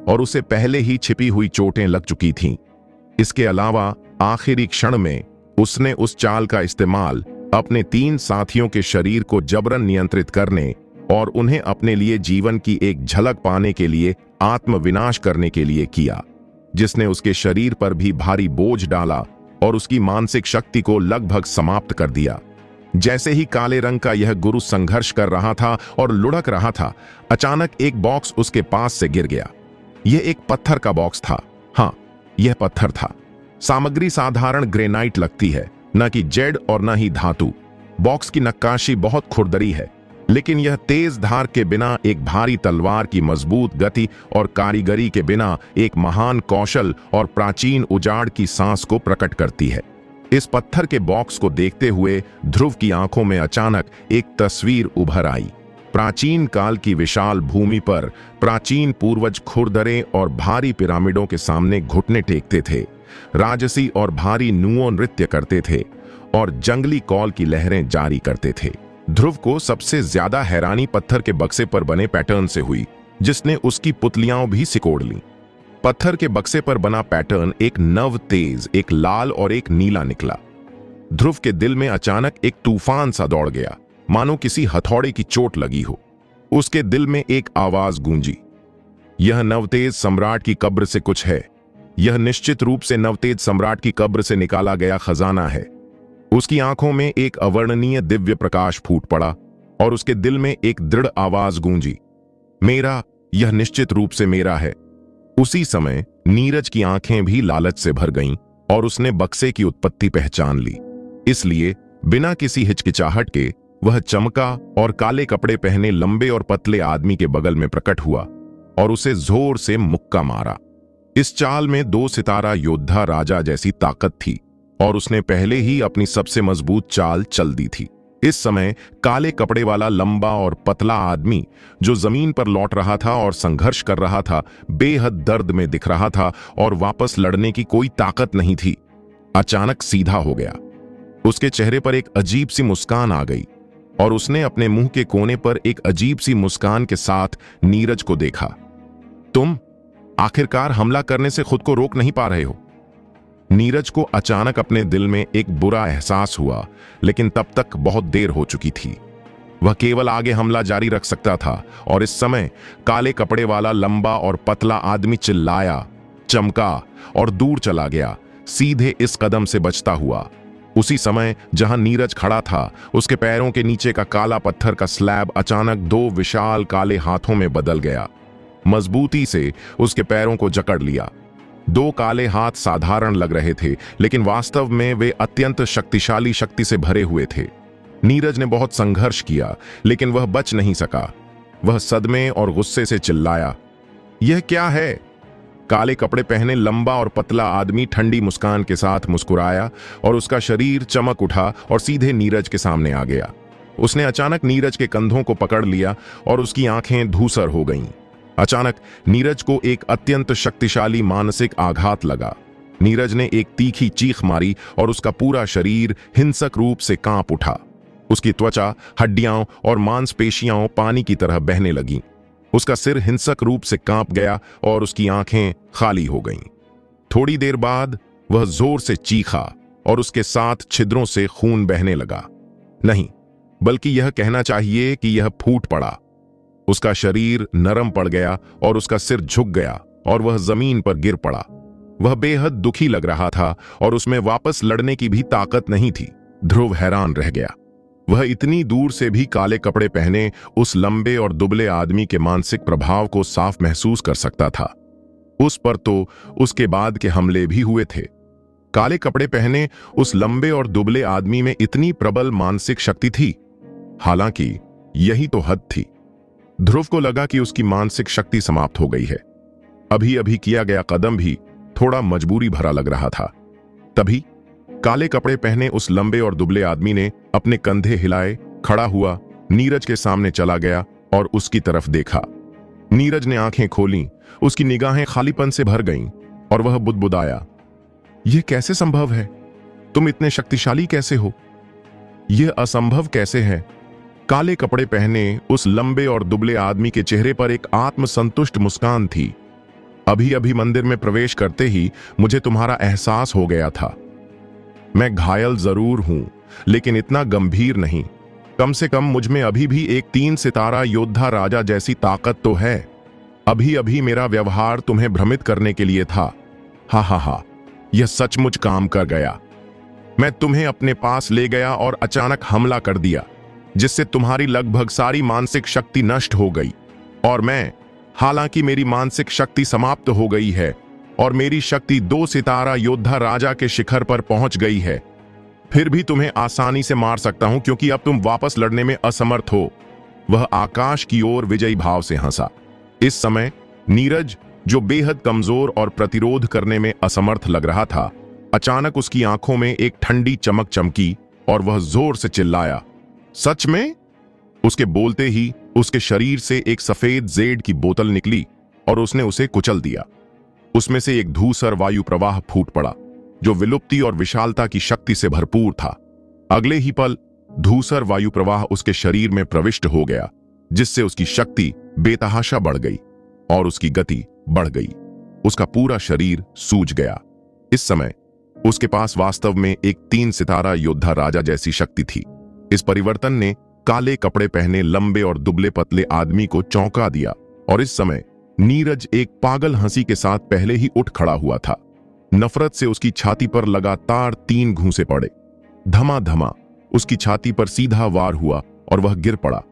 और उसे पहले ही छिपी हुई चोटें लग चुकी थीं। इसके अलावा आखिरी क्षण में उसने उस चाल का इस्तेमाल अपने 3 साथियों के शरीर को जबरन नियंत्रित करने और उन्हें अपने लिए जीवन की एक झलक पाने के लिए आत्मविनाश करने के लिए किया, जिसने उसके शरीर पर भी भारी बोझ डाला और उसकी मानसिक शक्ति को लगभग समाप्त कर दिया। जैसे ही काले रंग का यह गुरु संघर्ष कर रहा था और लुढ़क रहा था, अचानक एक बॉक्स उसके पास से गिर गया। यह एक पत्थर का बॉक्स था। हाँ, यह पत्थर था। सामग्री साधारण ग्रेनाइट लगती है, न कि जेड और न ही धातु। बॉक्स की नक्काशी बहुत खुरदरी है, लेकिन यह तेज धार के बिना एक भारी तलवार की मजबूत गति और कारीगरी के बिना एक महान कौशल और प्राचीन उजाड़ की सांस को प्रकट करती है। इस पत्थर के बॉक्स को देखते हुए ध्रुव की आंखों में अचानक एक तस्वीर उभर आई। प्राचीन काल की विशाल भूमि पर प्राचीन पूर्वज खुरदरे और भारी पिरामिडों के सामने घुटने टेकते थे, राजसी और भारी नुओं नृत्य करते थे और जंगली कौल की लहरें जारी करते थे। ध्रुव को सबसे ज्यादा हैरानी पत्थर के बक्से पर बने पैटर्न से हुई, जिसने उसकी पुतलियां भी सिकोड़ लीं। पत्थर के बक्से पर बना पैटर्न एक नव तेज, एक लाल और एक नीला निकला। ध्रुव के दिल में अचानक एक तूफान सा दौड़ गया, मानो किसी हथौड़े की चोट लगी हो। उसके दिल में एक आवाज गूंजी, यह नवतेज सम्राट की कब्र से कुछ है। यह निश्चित रूप से नवतेज सम्राट की कब्र से निकाला गया खजाना है। उसकी आंखों में एक अवर्णनीय दिव्य प्रकाश फूट पड़ा और उसके दिल में एक दृढ़ आवाज गूंजी, मेरा, यह निश्चित रूप से मेरा है। उसी समय नीरज की आंखें भी लालच से भर गईं और उसने बक्से की उत्पत्ति पहचान ली। इसलिए बिना किसी हिचकिचाहट के वह चमका और काले कपड़े पहने लंबे और पतले आदमी के बगल में प्रकट हुआ और उसे जोर से मुक्का मारा। इस चाल में 2 सितारा योद्धा राजा जैसी ताकत थी और उसने पहले ही अपनी सबसे मजबूत चाल चल दी थी। इस समय काले कपड़े वाला लंबा और पतला आदमी जो जमीन पर लौट रहा था और संघर्ष कर रहा था, बेहद दर्द में दिख रहा था और वापस लड़ने की कोई ताकत नहीं थी। अचानक सीधा हो गया। उसके चेहरे पर एक अजीब सी मुस्कान आ गई और उसने अपने मुंह के कोने पर एक अजीब सी मुस्कान के साथ नीरज को देखा। तुम आखिरकार हमला करने से खुद को रोक नहीं पा रहे हो। नीरज को अचानक अपने दिल में एक बुरा एहसास हुआ, लेकिन तब तक बहुत देर हो चुकी थी। वह केवल आगे हमला जारी रख सकता था और इस समय काले कपड़े वाला लंबा और पतला आदमी चिल्लाया, चमका और दूर चला गया, सीधे इस कदम से बचता हुआ। उसी समय जहां नीरज खड़ा था, उसके पैरों के नीचे का काला पत्थर का स्लैब अचानक 2 विशाल काले हाथों में बदल गया। मजबूती से उसके पैरों को जकड़ लिया। 2 काले हाथ साधारण लग रहे थे, लेकिन वास्तव में वे अत्यंत शक्तिशाली शक्ति से भरे हुए थे। नीरज ने बहुत संघर्ष किया, लेकिन वह बच नहीं सका। वह सदमे और गुस्से से चिल्लाया, यह क्या है? काले कपड़े पहने लंबा और पतला आदमी ठंडी मुस्कान के साथ मुस्कुराया और उसका शरीर चमक उठा और सीधे नीरज के सामने आ गया। उसने अचानक नीरज के कंधों को पकड़ लिया और उसकी आंखें धूसर हो गईं। अचानक नीरज को एक अत्यंत शक्तिशाली मानसिक आघात लगा। नीरज ने एक तीखी चीख मारी और उसका पूरा शरीर हिंसक रूप से कांप उठा। उसकी त्वचा, हड्डियां और मांसपेशियां पानी की तरह बहने लगीं। उसका सिर हिंसक रूप से कांप गया और उसकी आंखें खाली हो गईं। थोड़ी देर बाद वह जोर से चीखा और उसके साथ छिद्रों से खून बहने लगा। नहीं, बल्कि यह कहना चाहिए कि यह फूट पड़ा। उसका शरीर नरम पड़ गया और उसका सिर झुक गया और वह जमीन पर गिर पड़ा। वह बेहद दुखी लग रहा था और उसमें वापस लड़ने की भी ताकत नहीं थी। ध्रुव हैरान रह गया। वह इतनी दूर से भी काले कपड़े पहने उस लंबे और दुबले आदमी के मानसिक प्रभाव को साफ महसूस कर सकता था। उस पर तो उसके बाद के हमले भी हुए थे। काले कपड़े पहने उस लंबे और दुबले आदमी में इतनी प्रबल मानसिक शक्ति थी। हालांकि यही तो हद थी। ध्रुव को लगा कि उसकी मानसिक शक्ति समाप्त हो गई है। अभी अभी किया गया कदम भी थोड़ा मजबूरी भरा लग रहा था। तभी काले कपड़े पहने उस लंबे और दुबले आदमी ने अपने कंधे हिलाए, खड़ा हुआ, नीरज के सामने चला गया और उसकी तरफ देखा। नीरज ने आंखें खोलीं, उसकी निगाहें खालीपन से भर गईं और वह बुदबुदाया, यह कैसे संभव है? तुम इतने शक्तिशाली कैसे हो? यह असंभव कैसे है? काले कपड़े पहने उस लंबे और दुबले आदमी के चेहरे पर एक आत्मसंतुष्ट मुस्कान थी। अभी अभी मंदिर में प्रवेश करते ही मुझे तुम्हारा एहसास हो गया था। मैं घायल जरूर हूं, लेकिन इतना गंभीर नहीं। कम से कम मुझ में अभी भी एक 3 सितारा योद्धा राजा जैसी ताकत तो है। अभी अभी मेरा व्यवहार तुम्हें भ्रमित करने के लिए था। हा हा हा, यह सचमुच काम कर गया। मैं तुम्हें अपने पास ले गया और अचानक हमला कर दिया, जिससे तुम्हारी लगभग सारी मानसिक शक्ति नष्ट हो गई। और मैं, हालांकि मेरी मानसिक शक्ति समाप्त हो गई है और मेरी शक्ति 2 सितारा योद्धा राजा के शिखर पर पहुंच गई है, फिर भी तुम्हें आसानी से मार सकता हूं, क्योंकि अब तुम वापस लड़ने में असमर्थ हो। वह आकाश की ओर विजयी भाव से हंसा। इस समय नीरज, जो बेहद कमजोर और प्रतिरोध करने में असमर्थ लग रहा था, अचानक उसकी आंखों में एक ठंडी चमक चमकी और वह जोर से चिल्लाया, सच में? उसके बोलते ही उसके शरीर से एक सफेद जेड की बोतल निकली और उसने उसे कुचल दिया। उसमें से एक धूसर वायु प्रवाह फूट पड़ा, जो विलुप्ति और विशालता की शक्ति से भरपूर था। अगले ही पल धूसर वायु प्रवाह उसके शरीर में प्रविष्ट हो गया, जिससे उसकी शक्ति बेतहाशा बढ़ गई और उसकी गति बढ़ गई। उसका पूरा शरीर सूज गया। इस समय उसके पास वास्तव में एक 3 सितारा योद्धा राजा जैसी शक्ति थी। इस परिवर्तन ने काले कपड़े पहने लंबे और दुबले पतले आदमी को चौंका दिया और इस समय नीरज एक पागल हंसी के साथ पहले ही उठ खड़ा हुआ था। नफरत से उसकी छाती पर लगातार 3 घूंसे पड़े। धमाधमा उसकी छाती पर सीधा वार हुआ और वह गिर पड़ा।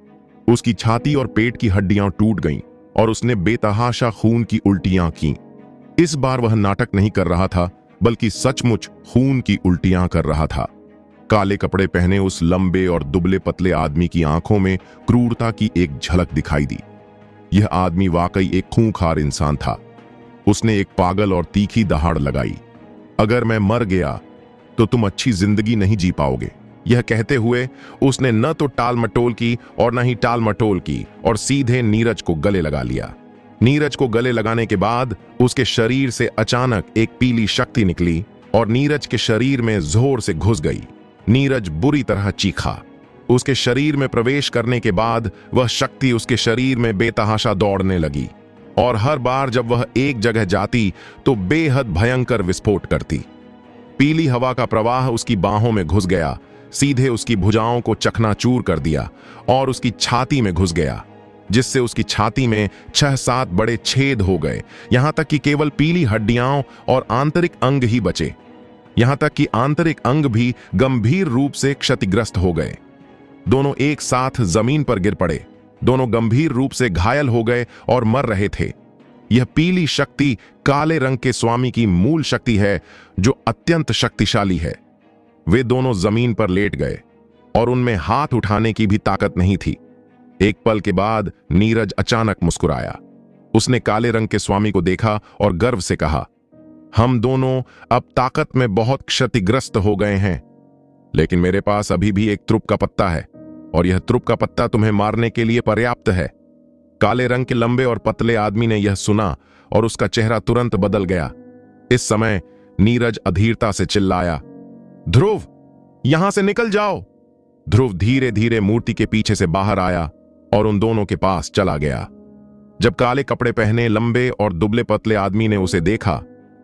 उसकी छाती और पेट की हड्डियां टूट गईं और उसने बेतहाशा खून की उल्टियां कीं। इस बार वह नाटक नहीं कर रहा था, बल्कि सचमुच खून की उल्टियां कर रहा था। काले कपड़े पहने उस लंबे और दुबले पतले आदमी की आंखों में क्रूरता की एक झलक दिखाई दी। यह आदमी वाकई एक खूंखार इंसान था। उसने एक पागल और तीखी दहाड़ लगाई, अगर मैं मर गया तो तुम अच्छी जिंदगी नहीं जी पाओगे। यह कहते हुए उसने न तो टाल मटोल की और न ही टाल मटोल की और सीधे नीरज को गले लगा लिया। नीरज को गले लगाने के बाद उसके शरीर से अचानक एक पीली शक्ति निकली और नीरज के शरीर में जोर से घुस गई। नीरज बुरी तरह चीखा। उसके शरीर में प्रवेश करने के बाद वह शक्ति उसके शरीर में बेतहाशा दौड़ने लगी और हर बार जब वह एक जगह जाती तो बेहद भयंकर विस्फोट करती। पीली हवा का प्रवाह उसकी बाहों में घुस गया, सीधे उसकी भुजाओं को चकनाचूर कर दिया और उसकी छाती में घुस गया, जिससे उसकी छाती में 6-7 बड़े छेद हो गए। यहां तक कि केवल पीली हड्डियां और आंतरिक अंग ही बचे। यहां तक कि आंतरिक अंग भी गंभीर रूप से क्षतिग्रस्त हो गए। दोनों एक साथ जमीन पर गिर पड़े। दोनों गंभीर रूप से घायल हो गए और मर रहे थे। यह पीली शक्ति काले रंग के स्वामी की मूल शक्ति है, जो अत्यंत शक्तिशाली है। वे दोनों जमीन पर लेट गए और उनमें हाथ उठाने की भी ताकत नहीं थी। एक पल के बाद नीरज अचानक मुस्कुराया। उसने काले रंग के स्वामी को देखा और गर्व से कहा, हम दोनों अब ताकत में बहुत क्षतिग्रस्त हो गए हैं, लेकिन मेरे पास अभी भी एक त्रुप का पत्ता है और यह त्रुप का पत्ता तुम्हें मारने के लिए पर्याप्त है। काले रंग के लंबे और पतले आदमी ने यह सुना और उसका चेहरा तुरंत बदल गया। इस समय नीरज अधीरता से चिल्लाया, ध्रुव, यहां से निकल जाओ। ध्रुव धीरे धीरे मूर्ति के पीछे से बाहर आया और उन दोनों के पास चला गया। जब काले कपड़े पहने लंबे और दुबले पतले आदमी ने उसे देखा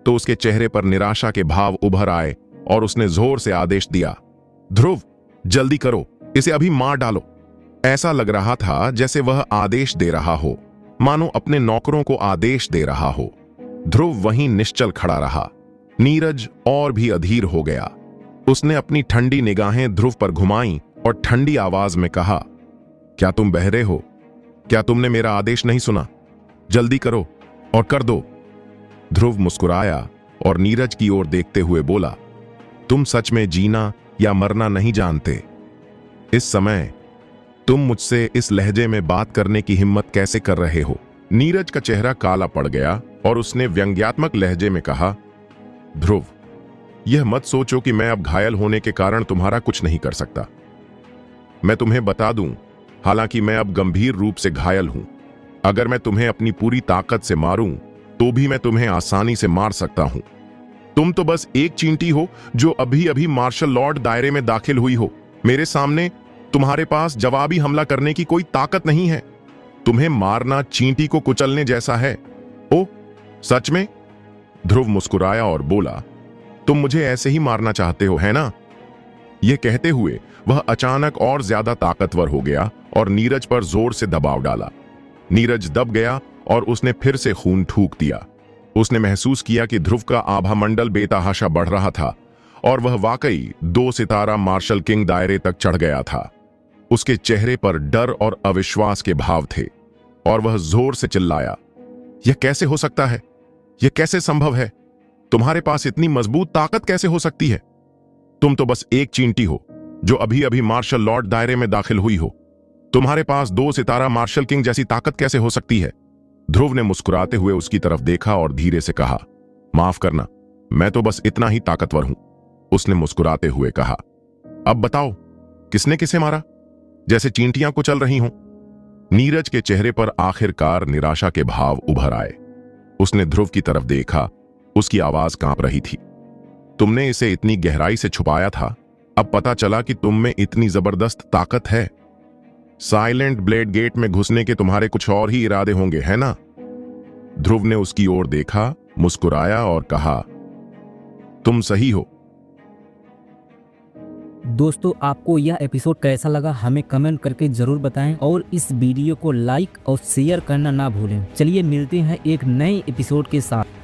तो उसके चेहरे पर निराशा के भाव उभर आए और उसने जोर से आदेश दिया, ध्रुव, जल्दी करो, इसे अभी मार डालो। ऐसा लग रहा था जैसे वह आदेश दे रहा हो, मानो अपने नौकरों को आदेश दे रहा हो। ध्रुव वहीं निश्चल खड़ा रहा। नीरज और भी अधीर हो गया। उसने अपनी ठंडी निगाहें ध्रुव पर घुमाईं और ठंडी आवाज में कहा, क्या तुम बहरे हो? क्या तुमने मेरा आदेश नहीं सुना? जल्दी करो और कर दो। ध्रुव मुस्कुराया और नीरज की ओर देखते हुए बोला, तुम सच में जीना या मरना नहीं जानते। इस समय तुम मुझसे इस लहजे में बात करने की हिम्मत कैसे कर रहे हो? नीरज का चेहरा काला पड़ गया और उसने व्यंग्यात्मक लहजे में कहा, ध्रुव, यह मत सोचो कि मैं अब घायल होने के कारण तुम्हारा कुछ नहीं कर सकता। मैं तुम्हें बता दूं, हालांकि मैं अब गंभीर रूप से घायल हूं। अगर मैं तुम्हें अपनी पूरी ताकत से मारूं तो भी मैं तुम्हें आसानी से मार सकता हूं। तुम तो बस एक चींटी हो जो अभी अभी मार्शल लॉर्ड दायरे में दाखिल हुई हो। मेरे सामने तुम्हारे पास जवाबी हमला करने की कोई ताकत नहीं है। तुम्हें मारना चींटी को कुचलने जैसा है। ओ, सच में? ध्रुव मुस्कुराया और बोला, तुम मुझे ऐसे ही मारना चाहते हो, है ना? यह कहते हुए वह अचानक और ज्यादा ताकतवर हो गया और नीरज पर जोर से दबाव डाला। नीरज दब गया और उसने फिर से खून थूक दिया। उसने महसूस किया कि ध्रुव का आभामंडल बेतहाशा बढ़ रहा था और वह वाकई 2 सितारा मार्शल किंग दायरे तक चढ़ गया था। उसके चेहरे पर डर और अविश्वास के भाव थे और वह जोर से चिल्लाया, यह कैसे हो सकता है? यह कैसे संभव है? तुम्हारे पास इतनी मजबूत ताकत कैसे हो सकती है? तुम तो बस एक चींटी हो जो अभी अभी मार्शल लॉर्ड दायरे में दाखिल हुई हो। तुम्हारे पास 2 सितारा मार्शल किंग जैसी ताकत कैसे हो सकती है? ध्रुव ने मुस्कुराते हुए उसकी तरफ देखा और धीरे से कहा, माफ करना, मैं तो बस इतना ही ताकतवर हूं। उसने मुस्कुराते हुए कहा, अब बताओ, किसने किसे मारा? जैसे चींटियां कुचल रही हों। नीरज के चेहरे पर आखिरकार निराशा के भाव उभर आए। उसने ध्रुव की तरफ देखा। उसकी आवाज कांप रही थी, तुमने इसे इतनी गहराई से छुपाया था, अब पता चला कि तुम में इतनी जबरदस्त ताकत है। साइलेंट ब्लेड गेट में घुसने के तुम्हारे कुछ और ही इरादे होंगे, है ना? ध्रुव ने उसकी ओर देखा, मुस्कुराया और कहा, तुम सही हो। दोस्तों, आपको यह एपिसोड कैसा लगा हमें कमेंट करके जरूर बताएं और इस वीडियो को लाइक और शेयर करना ना भूलें। चलिए मिलते हैं एक नए एपिसोड के साथ।